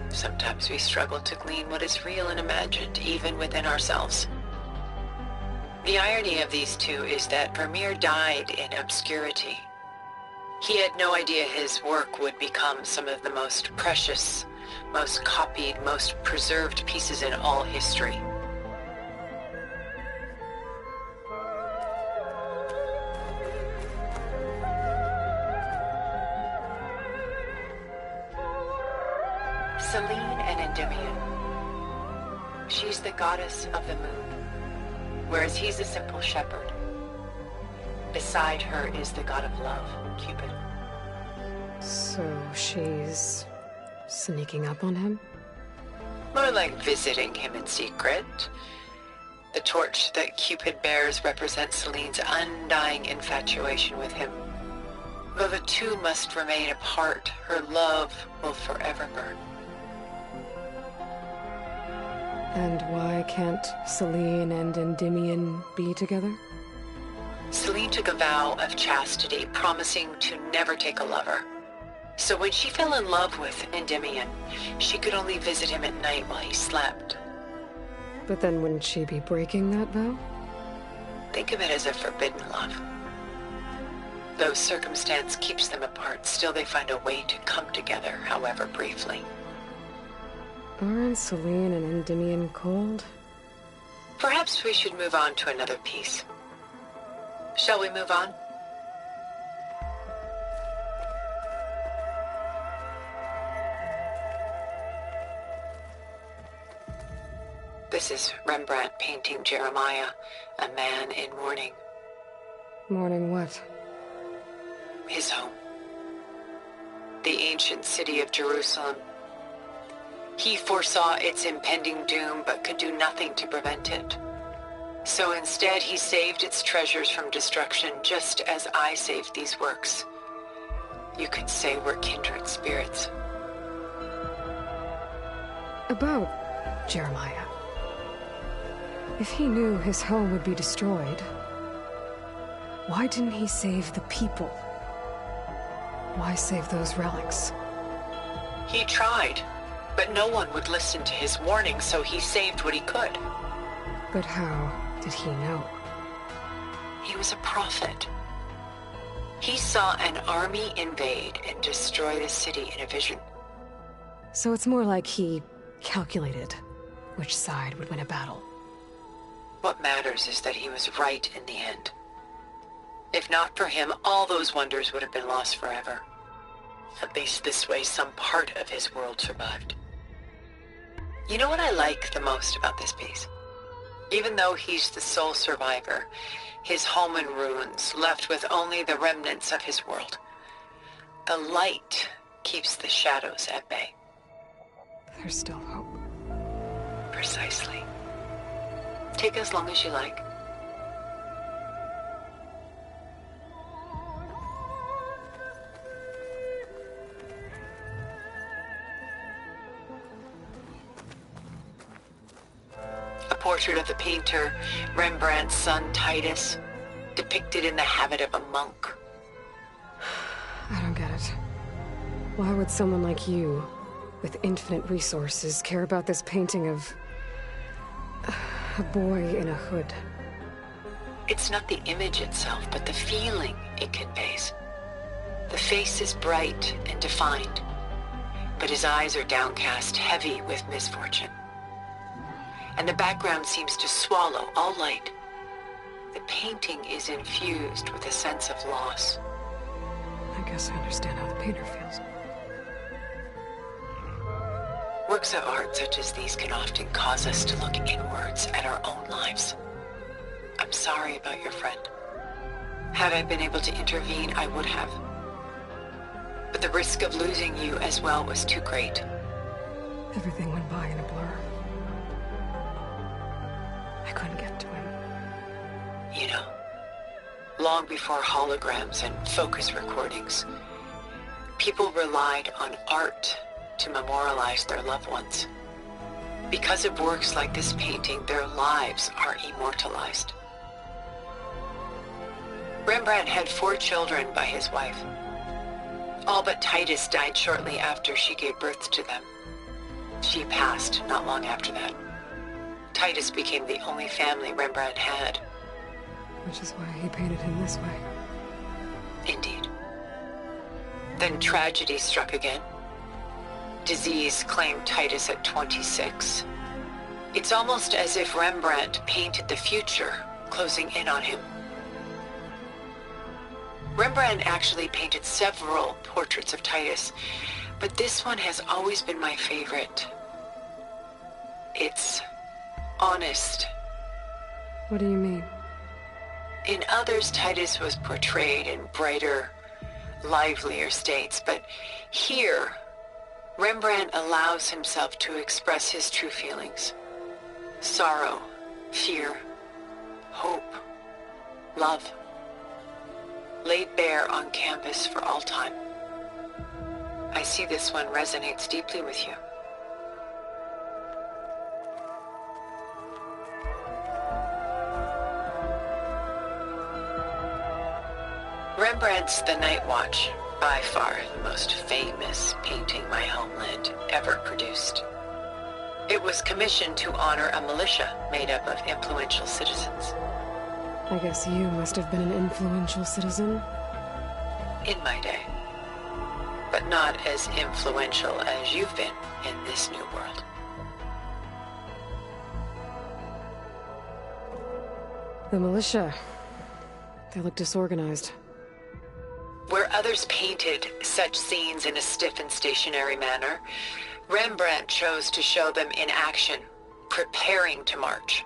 O: Sometimes we struggle to glean what is real and imagined, even within ourselves. The irony of these two is that Vermeer died in obscurity. He had no idea his work would become some of the most precious, most copied, most preserved pieces in all history. Selene and Endymion. She's the goddess of the moon, whereas he's a simple shepherd. Beside her is the god of love, Cupid.
B: So she's... sneaking up on him?
O: More like visiting him in secret. The torch that Cupid bears represents Selene's undying infatuation with him. Though the two must remain apart, her love will forever burn.
B: And why can't Selene and Endymion be together?
O: Selene took a vow of chastity, promising to never take a lover. So when she fell in love with Endymion, she could only visit him at night while he slept.
B: But then wouldn't she be breaking that vow?
O: Think of it as a forbidden love. Though circumstance keeps them apart, still they find a way to come together, however briefly.
B: Aren't Selene and Endymion cold?
O: Perhaps we should move on to another piece. Shall we move on? This is Rembrandt painting Jeremiah, a man in mourning.
B: Mourning what?
O: His home. The ancient city of Jerusalem. He foresaw its impending doom, but could do nothing to prevent it. So instead, he saved its treasures from destruction, just as I saved these works. You could say we're kindred spirits.
B: About Jeremiah. If he knew his home would be destroyed, why didn't he save the people? Why save those relics?
O: He tried, but no one would listen to his warning, so he saved what he could.
B: But how did he know?
O: He was a prophet. He saw an army invade and destroy the city in a vision.
B: So it's more like he calculated which side would win a battle.
O: What matters is that he was right in the end. If not for him, all those wonders would have been lost forever. At least this way, some part of his world survived. You know what I like the most about this piece? Even though he's the sole survivor, his home in ruins, left with only the remnants of his world. The light keeps the shadows at bay.
B: There's still hope.
O: Precisely. Take as long as you like. A portrait of the painter, Rembrandt's son Titus, depicted in the habit of a monk.
B: I don't get it. Why would someone like you, with infinite resources, care about this painting of a boy in a hood?
O: It's not the image itself, but the feeling it conveys. The face is bright and defined, but his eyes are downcast, heavy with misfortune. And the background seems to swallow all light. The painting is infused with a sense of loss.
B: I guess I understand how the painter feels.
O: Works of art such as these can often cause us to look inwards at our own lives. I'm sorry about your friend. Had I been able to intervene, I would have. But the risk of losing you as well was too great.
B: Everything went by in a blur. I couldn't get to him.
O: You know, long before holograms and focus recordings, people relied on art to memorialize their loved ones. Because of works like this painting, their lives are immortalized. Rembrandt had 4 children by his wife. All but Titus died shortly after she gave birth to them. She passed not long after that. Titus became the only family Rembrandt had.
B: Which is why he painted him this way.
O: Indeed. Then tragedy struck again. Disease claimed Titus at 26. It's almost as if Rembrandt painted the future, closing in on him. Rembrandt actually painted several portraits of Titus, but this one has always been my favorite. It's honest.
B: What do you mean?
O: In others, Titus was portrayed in brighter, livelier states, but here, Rembrandt allows himself to express his true feelings. Sorrow, fear, hope, love. Laid bare on canvas for all time. I see this one resonates deeply with you. Rembrandt's The Night Watch, by far the most famous painting my homeland ever produced. It was commissioned to honor a militia made up of influential citizens.
B: I guess you must have been an influential citizen.
O: In my day. But not as influential as you've been in this new world.
B: The militia. They look disorganized.
O: Where others painted such scenes in a stiff and stationary manner, Rembrandt chose to show them in action, preparing to march.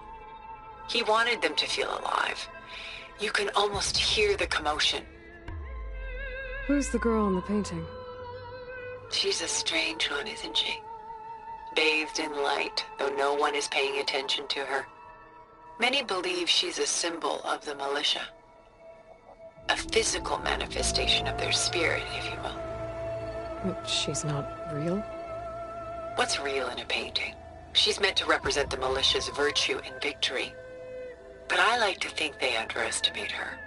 O: He wanted them to feel alive. You can almost hear the commotion.
B: Who's the girl in the painting?
O: She's a strange one, isn't she? Bathed in light, though no one is paying attention to her. Many believe she's a symbol of the militia. A physical manifestation of their spirit, if you will.
B: But she's not real?
O: What's real in a painting? She's meant to represent the militia's virtue and victory. But I like to think they underestimate her.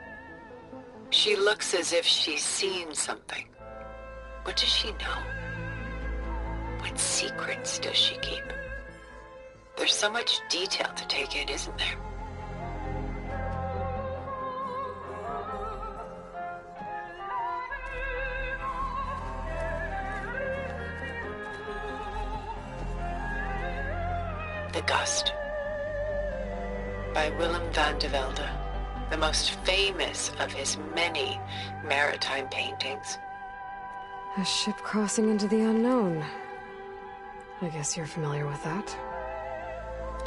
O: She looks as if she's seen something. What does she know? What secrets does she keep? There's so much detail to take in, isn't there? The Gust, by Willem van de Velde, the most famous of his many maritime paintings.
B: A ship crossing into the unknown. I guess you're familiar with that.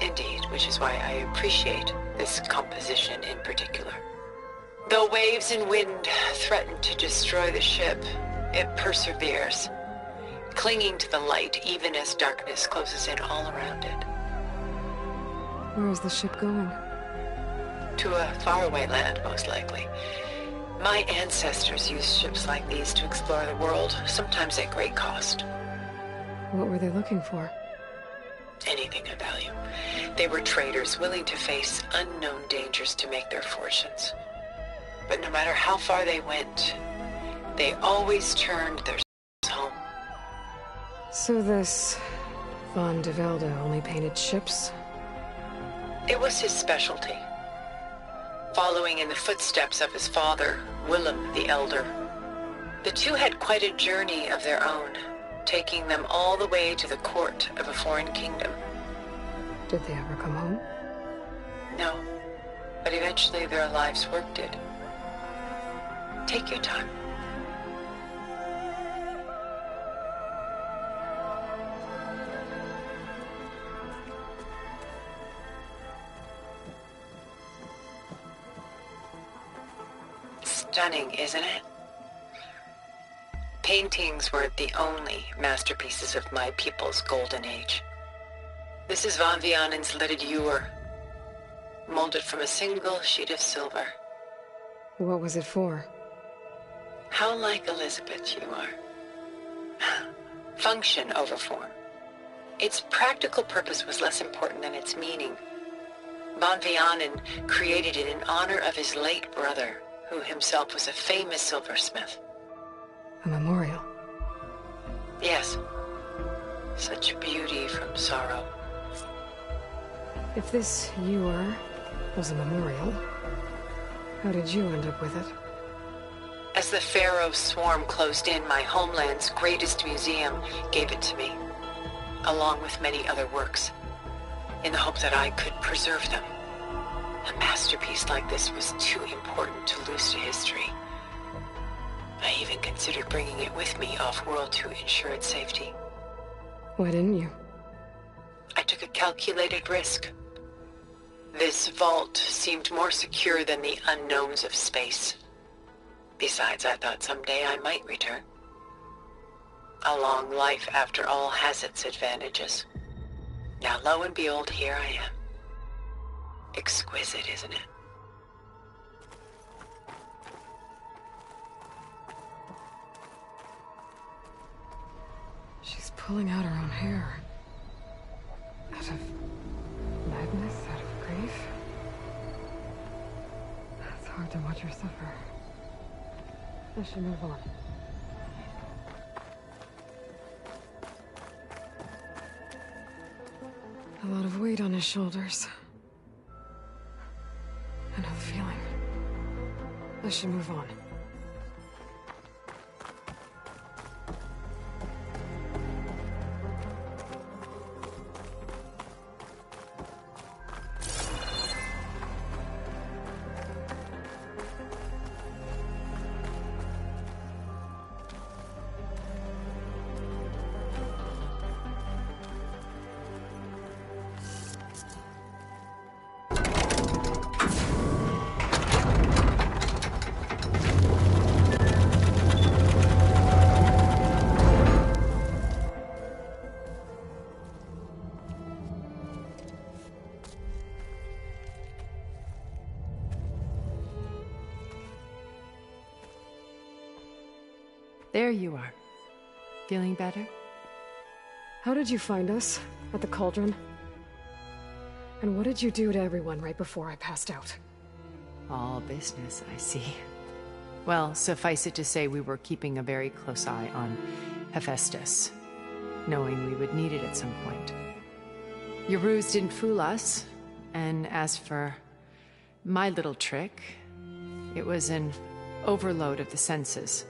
O: Indeed, which is why I appreciate this composition in particular. Though waves and wind threaten to destroy the ship, it perseveres, clinging to the light even as darkness closes in all around it.
B: Where is the ship going?
O: To a faraway land, most likely. My ancestors used ships like these to explore the world, sometimes at great cost.
B: What were they looking for?
O: Anything of value. They were traders willing to face unknown dangers to make their fortunes. But no matter how far they went, they always turned their home.
B: So this Von de Velde only painted ships?
O: It was his specialty. Following in the footsteps of his father, Willem the Elder. The two had quite a journey of their own, taking them all the way to the court of a foreign kingdom.
B: Did they ever come home?
O: No, but eventually their lives' work did. Take your time. Stunning, isn't it? Paintings weren't the only masterpieces of my people's golden age. This is Von Vianen's leaded ewer, molded from a single sheet of silver.
B: What was it for?
O: How like Elizabeth you are. Function over form. Its practical purpose was less important than its meaning. Von Vianen created it in honor of his late brother, who himself was a famous silversmith.
B: A memorial?
O: Yes. Such beauty from sorrow.
B: If this ewer was a memorial, how did you end up with it?
O: As the Pharaoh swarm closed in, my homeland's greatest museum gave it to me, along with many other works, in the hope that I could preserve them. A masterpiece like this was too important to lose to history. I even considered bringing it with me off-world to ensure its safety.
B: Why didn't you?
O: I took a calculated risk. This vault seemed more secure than the unknowns of space. Besides, I thought someday I might return. A long life, after all, has its advantages. Now, lo and behold, here I am. Exquisite, isn't it?
B: She's pulling out her own hair. Out of madness, out of grief. It's hard to watch her suffer. I should move on. A lot of weight on his shoulders. I know the feeling. I should move on.
P: There you are. Feeling better?
B: How did you find us? At the Cauldron? And what did you do to everyone right before I passed out?
P: All business, I see. Well, suffice it to say we were keeping a very close eye on Hephaestus, knowing we would need it at some point. Your ruse didn't fool us, and as for my little trick, it was an overload of the senses,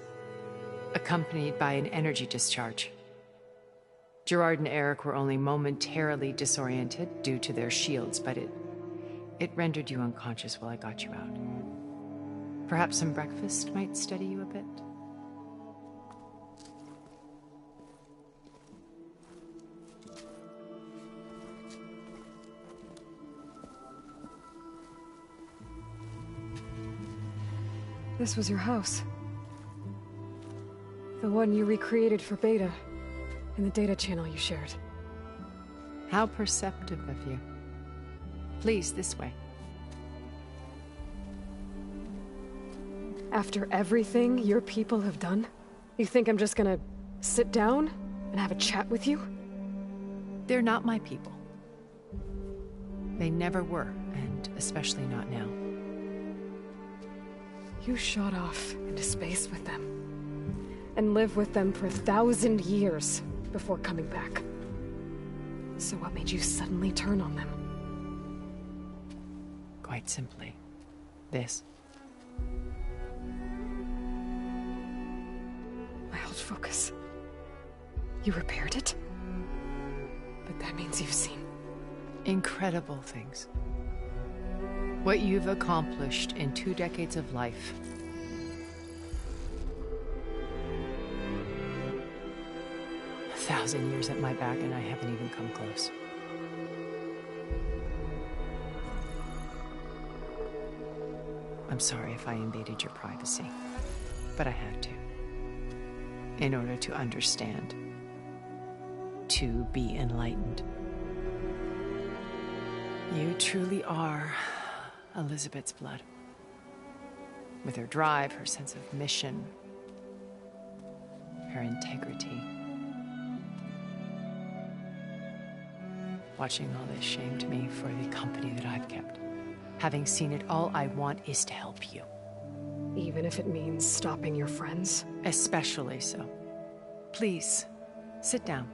P: accompanied by an energy discharge. Gerard and Eric were only momentarily disoriented due to their shields, but it rendered you unconscious while I got you out. Perhaps some breakfast might steady you a bit?
B: This was your house. The one you recreated for Beta, in the data channel you shared.
P: How perceptive of you. Please, this way.
B: After everything your people have done, you think I'm just gonna sit down and have a chat with you?
P: They're not my people. They never were, and especially not now.
B: You shot off into space with them, and lived with them for 1,000 years. before coming back. So what made you suddenly turn on them?
P: Quite simply, this.
B: My old focus. You repaired it? But that means you've seen...
P: incredible things. What you've accomplished in 2 decades of life. A 1,000 years at my back and I haven't even come close. I'm sorry if I invaded your privacy, but I had to. In order to understand. To be enlightened. You truly are Elizabeth's blood. With her drive, her sense of mission, her integrity. Watching all this shamed me for the company that I've kept. Having seen it, all I want is to help you.
B: Even if it means stopping your friends?
P: Especially so. Please, sit down.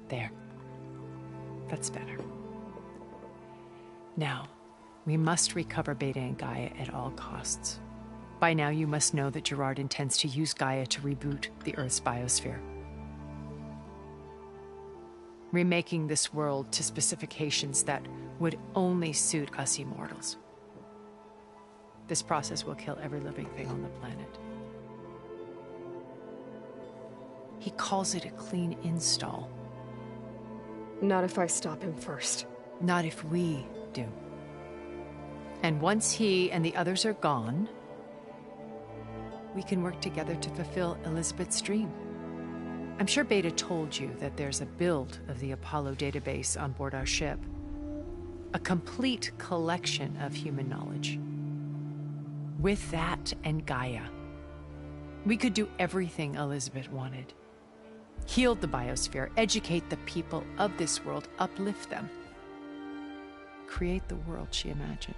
P: There. That's better. Now, we must recover Beta and Gaia at all costs. By now, you must know that Gerard intends to use Gaia to reboot the Earth's biosphere. Remaking this world to specifications that would only suit us immortals. This process will kill every living thing on the planet. He calls it a clean install.
B: Not if I stop him first.
P: Not if we do. And once he and the others are gone, we can work together to fulfill Elizabeth's dream. I'm sure Beta told you that there's a build of the Apollo database on board our ship. A complete collection of human knowledge. With that and Gaia, we could do everything Elizabeth wanted. Heal the biosphere, educate the people of this world, uplift them. Create the world she imagined.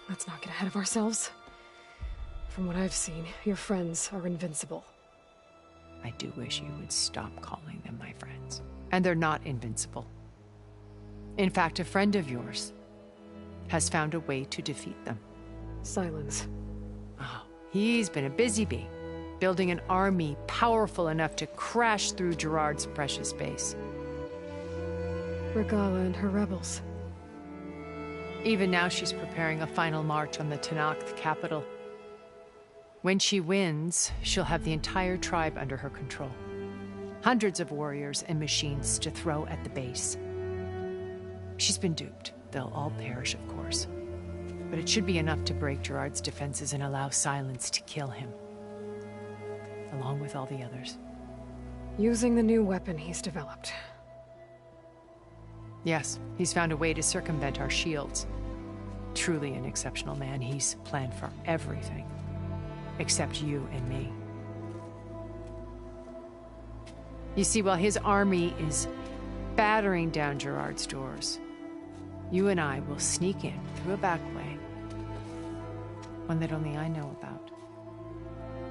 B: Let's not get ahead of ourselves. From what I've seen, your friends are invincible.
P: I do wish you would stop calling them my friends. And they're not invincible. In fact, a friend of yours has found a way to defeat them.
B: Silence.
P: Oh, he's been a busy bee, building an army powerful enough to crash through Gerard's precious base.
B: Regalla and her rebels.
P: Even now she's preparing a final march on the Tenakth capital. When she wins, she'll have the entire tribe under her control. Hundreds of warriors and machines to throw at the base. She's been duped. They'll all perish, of course. But it should be enough to break Gerard's defenses and allow Silence to kill him. Along with all the others.
B: Using the new weapon he's developed.
P: Yes, he's found a way to circumvent our shields. Truly an exceptional man. He's planned for everything. Except you and me. You see, while his army is battering down Gerard's doors, you and I will sneak in through a back way. One that only I know about.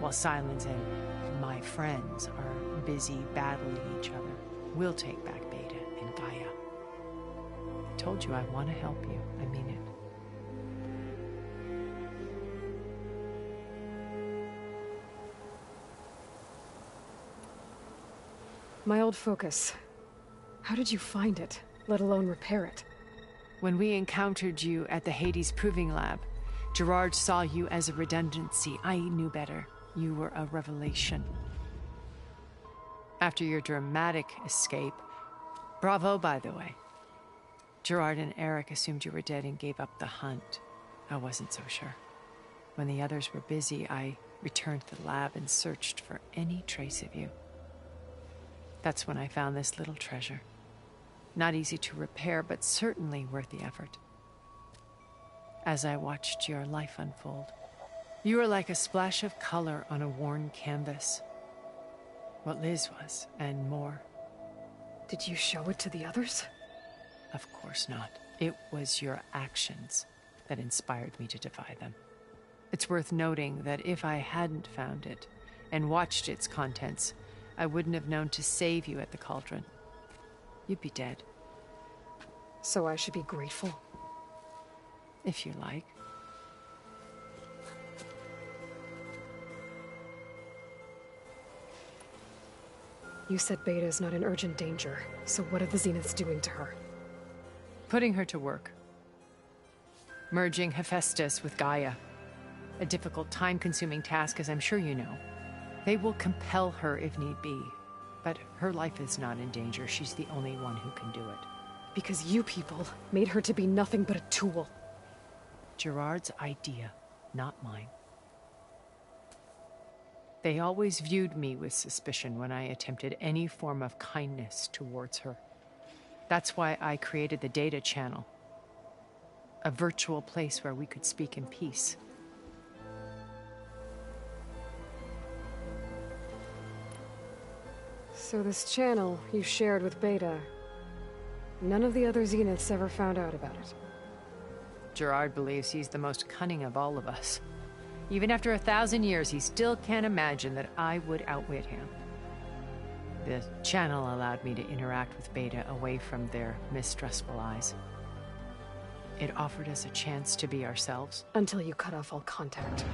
P: While Silence and my friends are busy battling each other, we'll take back Beta and Gaia. I told you I want to help you. I mean it.
B: My old focus. How did you find it, let alone repair it?
P: When we encountered you at the Hades Proving Lab, Gerard saw you as a redundancy. I knew better. You were a revelation. After your dramatic escape, bravo, by the way. Gerard and Eric assumed you were dead and gave up the hunt. I wasn't so sure. When the others were busy, I returned to the lab and searched for any trace of you. That's when I found this little treasure. Not easy to repair, but certainly worth the effort. As I watched your life unfold, you were like a splash of color on a worn canvas. What Liz was, and more.
B: Did you show it to the others?
P: Of course not. It was your actions that inspired me to defy them. It's worth noting that if I hadn't found it and watched its contents, I wouldn't have known to save you at the Cauldron. You'd be dead.
B: So I should be grateful?
P: If you like.
B: You said Beta is not in urgent danger, so what are the Zeniths doing to her?
P: Putting her to work. Merging Hephaestus with Gaia. A difficult, time-consuming task, as I'm sure you know. They will compel her if need be. But her life is not in danger. She's the only one who can do it.
B: Because you people made her to be nothing but a tool.
P: Gerard's idea, not mine. They always viewed me with suspicion when I attempted any form of kindness towards her. That's why I created the Data Channel. A virtual place where we could speak in peace.
B: So this channel you shared with Beta, none of the other Zeniths ever found out about it?
P: Gerard believes he's the most cunning of all of us. Even after 1,000 years, he still can't imagine that I would outwit him. The channel allowed me to interact with Beta away from their mistrustful eyes. It offered us a chance to be ourselves.
B: Until you cut off all contact.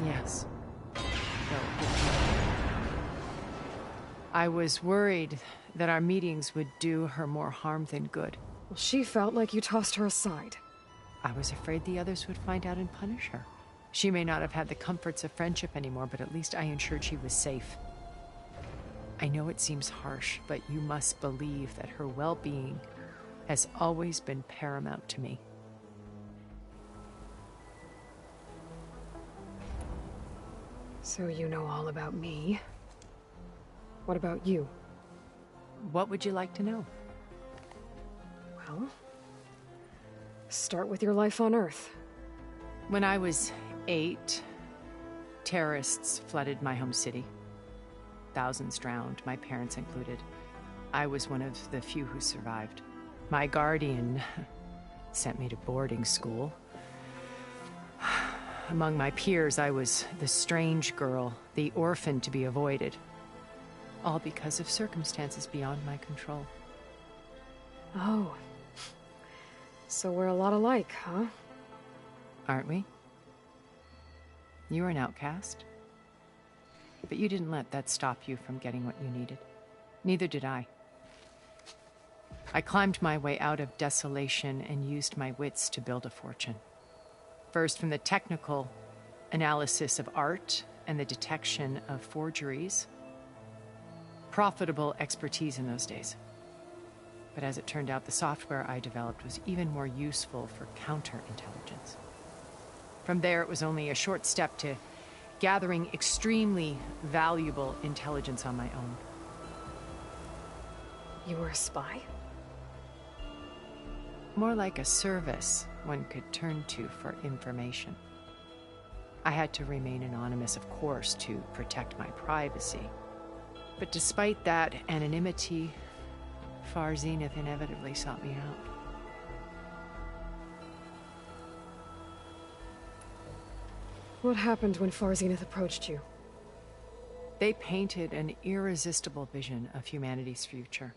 P: Yes. I was worried that our meetings would do her more harm than good.
B: Well, she felt like you tossed her aside.
P: I was afraid the others would find out and punish her. She may not have had the comforts of friendship anymore, but at least I ensured she was safe. I know it seems harsh, but you must believe that her well-being has always been paramount to me.
B: So you know all about me. What about you?
P: What would you like to know?
B: Well, start with your life on Earth.
P: When I was 8, terrorists flooded my home city. Thousands drowned, my parents included. I was one of the few who survived. My guardian sent me to boarding school. Among my peers, I was the strange girl, the orphan to be avoided. All because of circumstances beyond my control.
B: Oh. So we're a lot alike, huh?
P: Aren't we? You were an outcast. But you didn't let that stop you from getting what you needed. Neither did I. I climbed my way out of desolation and used my wits to build a fortune. First, from the technical analysis of art and the detection of forgeries. Profitable expertise in those days. But as it turned out, the software I developed was even more useful for counterintelligence. From there, it was only a short step to gathering extremely valuable intelligence on my own.
B: You were a spy?
P: More like a service one could turn to for information. I had to remain anonymous, of course, to protect my privacy. But despite that anonymity, Far Zenith inevitably sought me out.
B: What happened when Far Zenith approached you?
P: They painted an irresistible vision of humanity's future.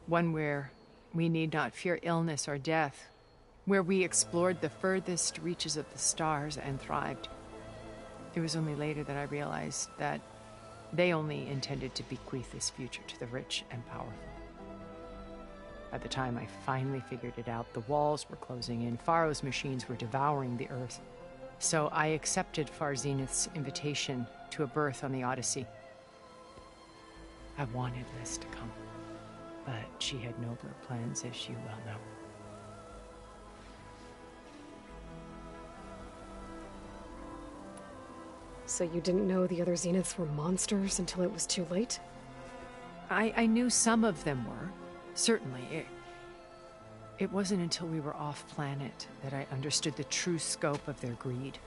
P: One where we need not fear illness or death, where we explored the furthest reaches of the stars and thrived. It was only later that I realized that they only intended to bequeath this future to the rich and powerful. By the time I finally figured it out, the walls were closing in, Pharaoh's machines were devouring the Earth. So I accepted Far Zenith's invitation to a birth on the Odyssey. I wanted Liz to come, but she had nobler plans, as you well know.
B: So you didn't know the other Zeniths were monsters until it was too late?
P: I knew some of them were, certainly. It wasn't until we were off-planet that I understood the true scope of their greed.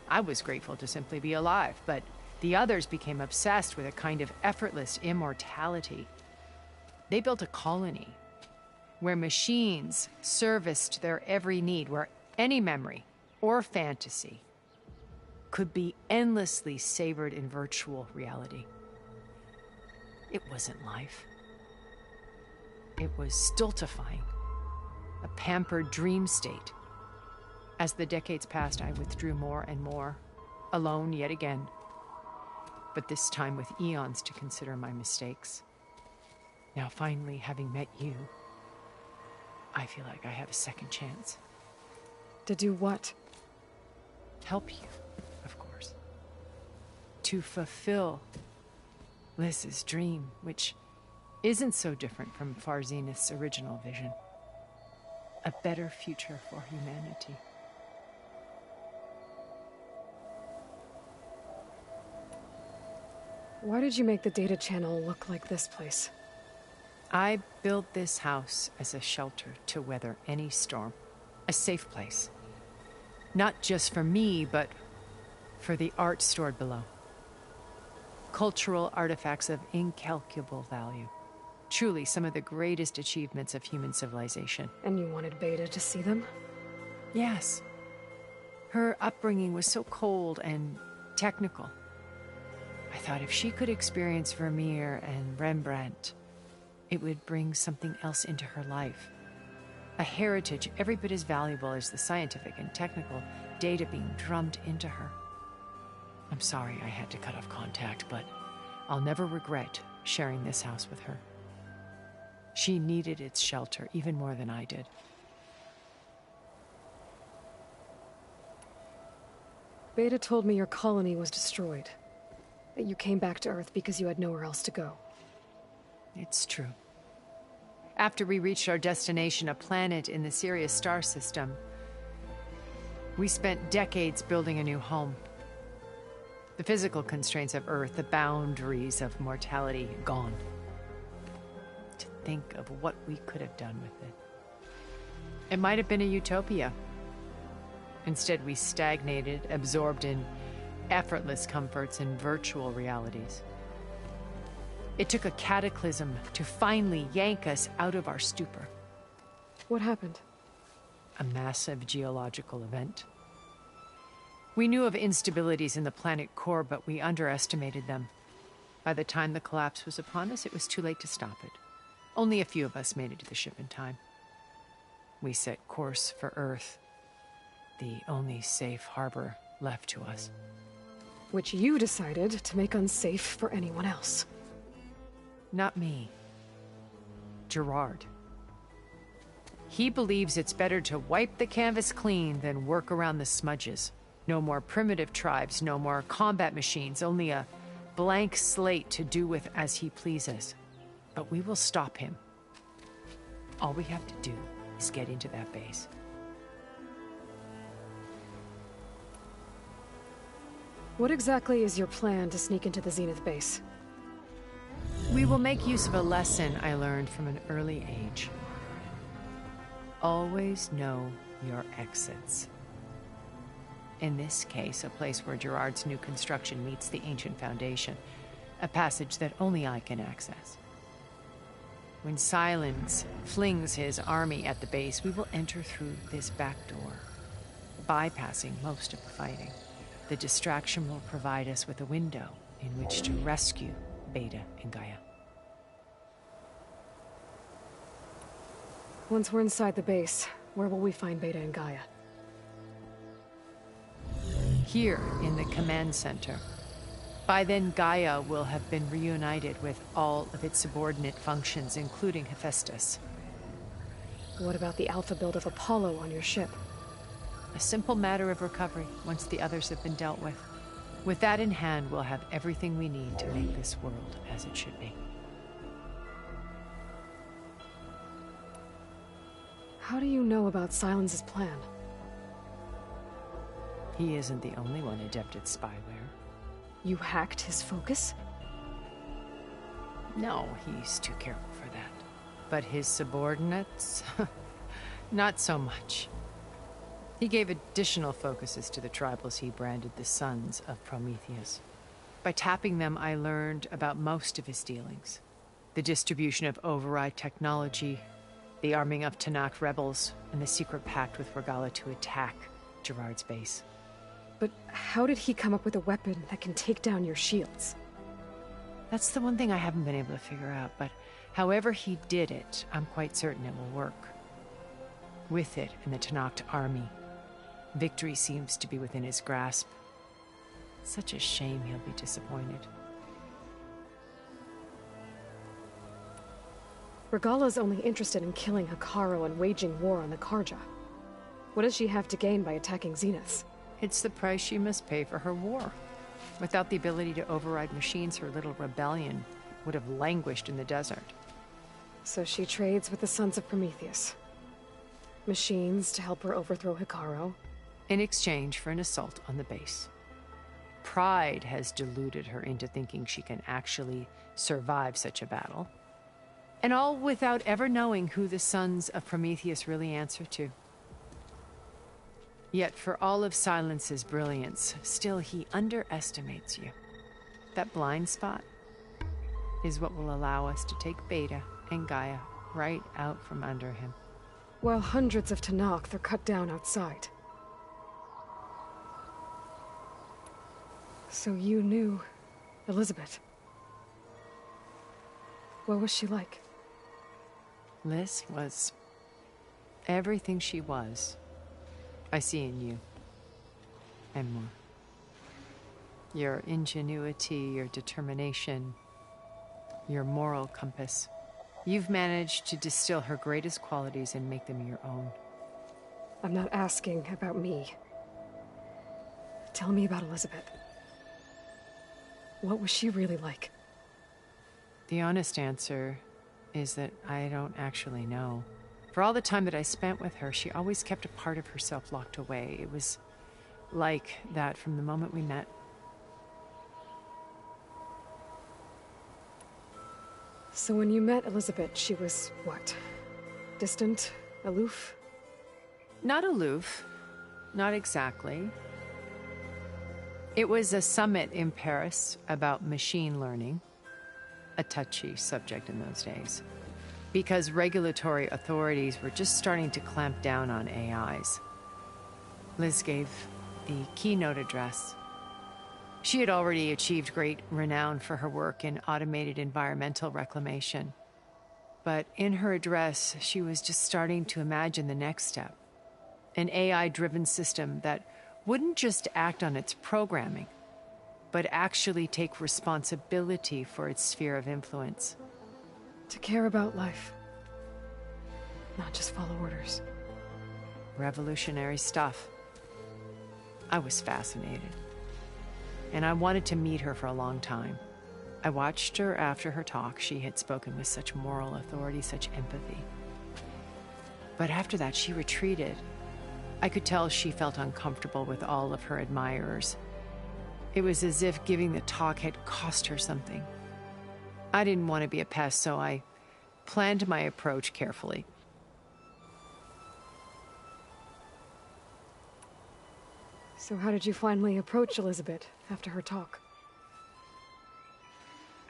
P: I was grateful to simply be alive, but the others became obsessed with a kind of effortless immortality. They built a colony, where machines serviced their every need, where any memory or fantasy could be endlessly savored in virtual reality. It wasn't life. It was stultifying, a pampered dream state. As the decades passed, I withdrew more and more, alone yet again, but this time with eons to consider my mistakes. Now, finally, having met you, I feel like I have a second chance.
B: To do what?
P: Help you, of course. To fulfill Liz's dream, which isn't so different from Far Zenith's original vision. A better future for humanity.
B: Why did you make the data channel look like this place?
P: I built this house as a shelter to weather any storm. A safe place. Not just for me, but for the art stored below. Cultural artifacts of incalculable value. Truly some of the greatest achievements of human civilization.
B: And you wanted Beta to see them?
P: Yes. Her upbringing was so cold and technical. I thought if she could experience Vermeer and Rembrandt, it would bring something else into her life. A heritage every bit as valuable as the scientific and technical data being drummed into her. I'm sorry I had to cut off contact, but I'll never regret sharing this house with her. She needed its shelter even more than I did.
B: Beta told me your colony was destroyed. That you came back to Earth because you had nowhere else to go.
P: It's true. After we reached our destination, a planet in the Sirius star system, we spent decades building a new home. The physical constraints of Earth, the boundaries of mortality, gone. To think of what we could have done with it. It might have been a utopia. Instead, we stagnated, absorbed in effortless comforts and virtual realities. It took a cataclysm to finally yank us out of our stupor.
B: What happened?
P: A massive geological event. We knew of instabilities in the planet core, but we underestimated them. By the time the collapse was upon us, it was too late to stop it. Only a few of us made it to the ship in time. We set course for Earth, the only safe harbor left to us.
B: Which you decided to make unsafe for anyone else.
P: Not me. Gerard. He believes it's better to wipe the canvas clean than work around the smudges. No more primitive tribes, no more combat machines, only a blank slate to do with as he pleases. But we will stop him. All we have to do is get into that base.
B: What exactly is your plan to sneak into the Zenith base?
P: We will make use of a lesson I learned from an early age. Always know your exits. In this case, a place where Gerard's new construction meets the ancient foundation, a passage that only I can access. When Silence flings his army at the base, we will enter through this back door, bypassing most of the fighting. The distraction will provide us with a window in which to rescue Beta and Gaia.
B: Once we're inside the base, where will we find Beta and Gaia?
P: Here in the command center. By then, Gaia will have been reunited with all of its subordinate functions, including Hephaestus.
B: What about the alpha build of Apollo on your ship?
P: A simple matter of recovery once the others have been dealt with. With that in hand, we'll have everything we need to make this world as it should be.
B: How do you know about Silence's plan?
P: He isn't the only one adept at spyware.
B: You hacked his focus?
P: No, he's too careful for that. But his subordinates? Not so much. He gave additional focuses to the tribals he branded the Sons of Prometheus. By tapping them, I learned about most of his dealings. The distribution of override technology, the arming of Tanakh rebels, and the secret pact with Regalla to attack Gerard's base.
B: But how did he come up with a weapon that can take down your shields?
P: That's the one thing I haven't been able to figure out, but however he did it, I'm quite certain it will work. With it and the Tanakh army, victory seems to be within his grasp. Such a shame he'll be disappointed.
B: Regalla's only interested in killing Hekarro and waging war on the Karja. What does she have to gain by attacking Zenith?
P: It's the price she must pay for her war. Without the ability to override machines, her little rebellion would have languished in the desert.
B: So she trades with the Sons of Prometheus. Machines to help her overthrow Hekarro.
P: In exchange for an assault on the base. Pride has deluded her into thinking she can actually survive such a battle. And all without ever knowing who the Sons of Prometheus really answer to. Yet for all of Silence's brilliance, still he underestimates you. That blind spot is what will allow us to take Beta and Gaia right out from under him.
B: While hundreds of Tanakh are cut down outside. So you knew Elizabeth. What was she like?
P: Liz was everything she was. I see in you. And more. Your ingenuity, your determination, your moral compass. You've managed to distill her greatest qualities and make them your own.
B: I'm not asking about me. Tell me about Elizabeth. What was she really like?
P: The honest answer is that I don't actually know. For all the time that I spent with her, she always kept a part of herself locked away. It was like that from the moment we met.
B: So when you met Elizabeth, she was what? Distant? Aloof?
P: Not aloof. Not exactly. It was a summit in Paris about machine learning. A touchy subject in those days. Because regulatory authorities were just starting to clamp down on AIs. Liz gave the keynote address. She had already achieved great renown for her work in automated environmental reclamation. But in her address, she was just starting to imagine the next step. An AI-driven system that wouldn't just act on its programming, but actually take responsibility for its sphere of influence.
B: To care about life. Not just follow orders.
P: Revolutionary stuff. I was fascinated. And I wanted to meet her for a long time. I watched her after her talk. She had spoken with such moral authority, such empathy. But after that, she retreated. I could tell she felt uncomfortable with all of her admirers. It was as if giving the talk had cost her something. I didn't want to be a pest, so I planned my approach carefully.
B: So how did you finally approach Elizabeth after her talk?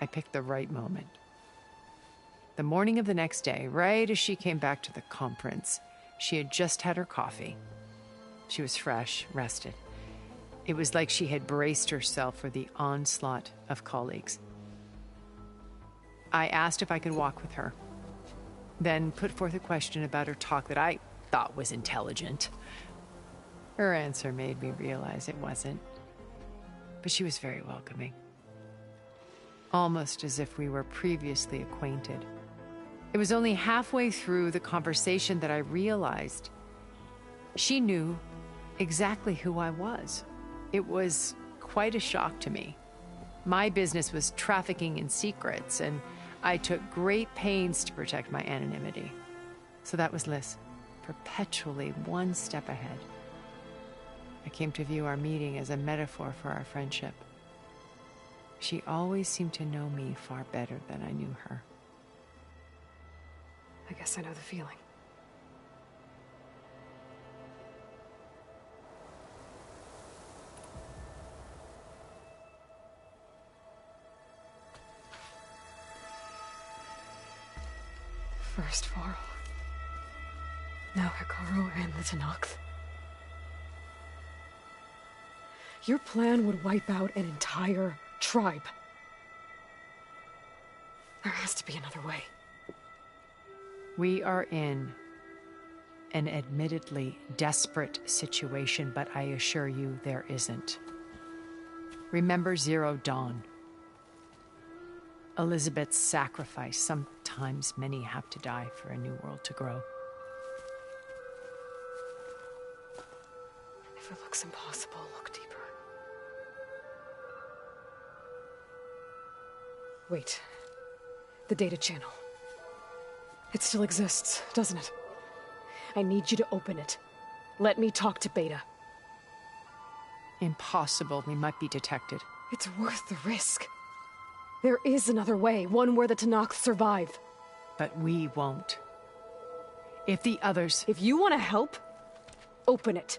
P: I picked the right moment. The morning of the next day, right as she came back to the conference, she had just had her coffee. She was fresh, rested. It was like she had braced herself for the onslaught of colleagues. I asked if I could walk with her, then put forth a question about her talk that I thought was intelligent. Her answer made me realize it wasn't, but she was very welcoming. Almost as if we were previously acquainted. It was only halfway through the conversation that I realized she knew exactly who I was. It was quite a shock to me. My business was trafficking in secrets, and I took great pains to protect my anonymity. So that was Liz, perpetually one step ahead. I came to view our meeting as a metaphor for our friendship. She always seemed to know me far better than I knew her.
B: I guess I know the feeling. First, Varl. Now Hekarro and the Tenakth. Your plan would wipe out an entire tribe. There has to be another way.
P: We are in an admittedly desperate situation, but I assure you there isn't. Remember Zero Dawn. Elizabeth's sacrifice. Sometimes many have to die for a new world to grow.
B: If it looks impossible, look deeper. Wait. The data channel. It still exists, doesn't it? I need you to open it. Let me talk to Beta.
P: Impossible. We might be detected.
B: It's worth the risk. There is another way, one where the Tenakth survive.
P: But we won't. If the others...
B: If you want to help, open it.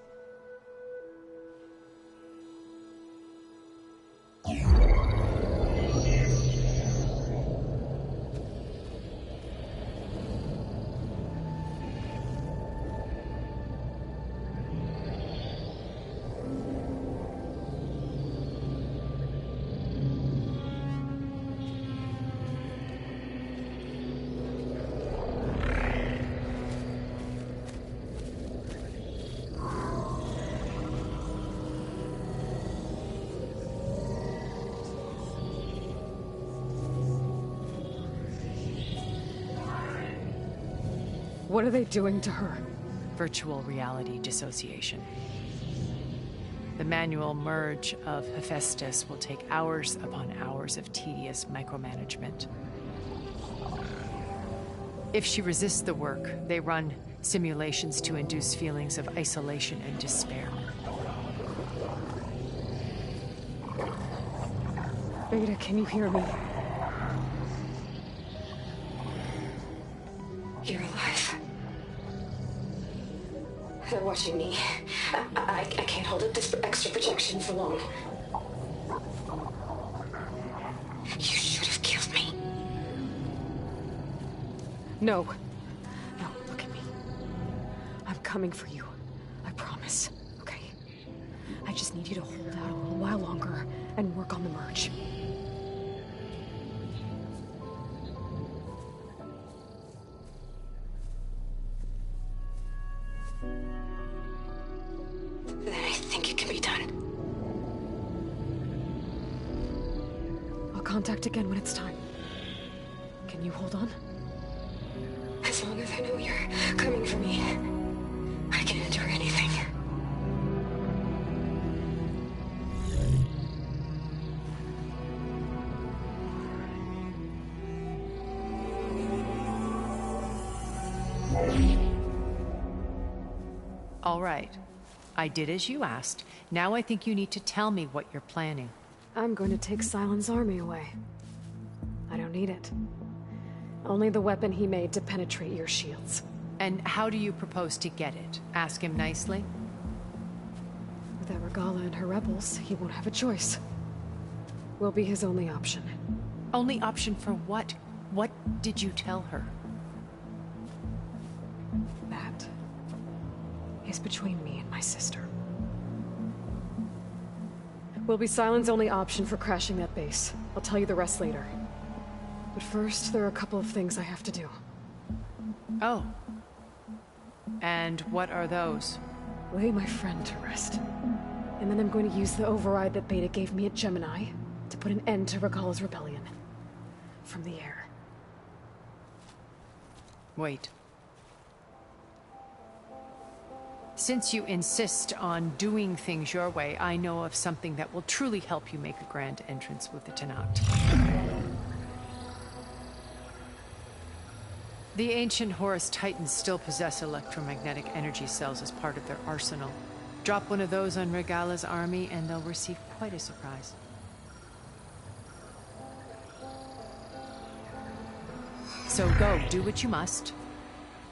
B: What are they doing to her?
P: Virtual reality dissociation. The manual merge of Hephaestus will take hours upon hours of tedious micromanagement. If she resists the work, they run simulations to induce feelings of isolation and despair.
B: Beta, can you hear me?
L: You're alive. They're watching me. I can't hold up this extra protection for long. You should have killed me.
B: No. No, look at me. I'm coming for you. I promise. Okay? I just need you to hold out a little while longer and work on the merge. Contact again when it's time. Can you hold on?
L: As long as I know you're coming for me, I can endure anything.
P: All right. I did as you asked. Now I think you need to tell me what you're planning.
B: I'm going to take Sylens' army away. I don't need it. Only the weapon he made to penetrate your shields.
P: And how do you propose to get it? Ask him nicely?
B: Without Regalla and her rebels, he won't have a choice. We'll be his only option.
P: Only option for what? What did you tell her?
B: That is between me and my sister. Will be Sylens' only option for crashing that base. I'll tell you the rest later. But first, there are a couple of things I have to do.
P: Oh. And what are those?
B: Lay my friend to rest. And then I'm going to use the override that Beta gave me at Gemini to put an end to Regalla's rebellion. From the air.
P: Wait. Since you insist on doing things your way, I know of something that will truly help you make a grand entrance with the Tenakth. The ancient Horus Titans still possess electromagnetic energy cells as part of their arsenal. Drop one of those on Regalla's army and they'll receive quite a surprise. So go, do what you must.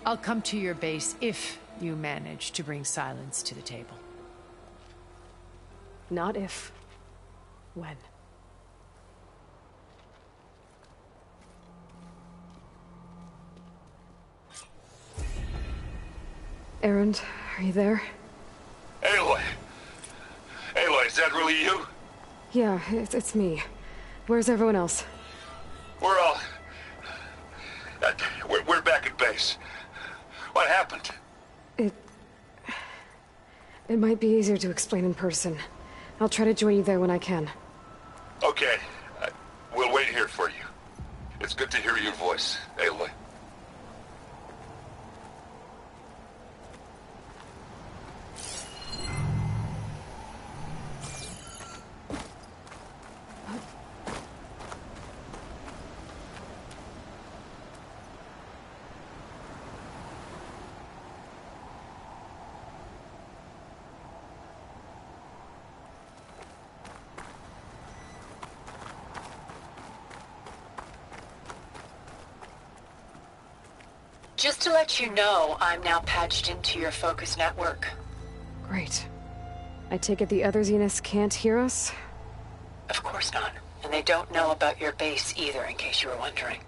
P: I'll come to your base if you manage to bring Sylens to the table.
B: Not if. When. Erend, are you there?
K: Aloy! Aloy, is that really you?
B: Yeah, it's me. Where's everyone else?
K: We're all... we're back at base. What happened?
B: It might be easier to explain in person. I'll try to join you there when I can.
K: Okay. We'll wait here for you. It's good to hear your voice, Aloy.
O: Just to let you know, I'm now patched into your focus network.
B: Great. I take it the other Zeniths can't hear us?
O: Of course not. And they don't know about your base either, in case you were wondering.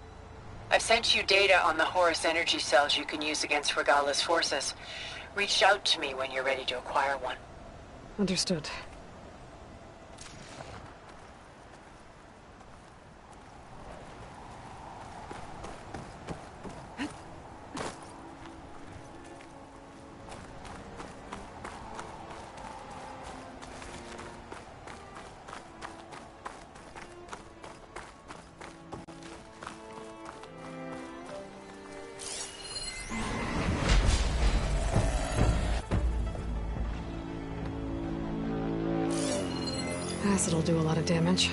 O: I've sent you data on the Horus energy cells you can use against Regala's forces. Reach out to me when you're ready to acquire one.
B: Understood. Acid'll do a lot of damage.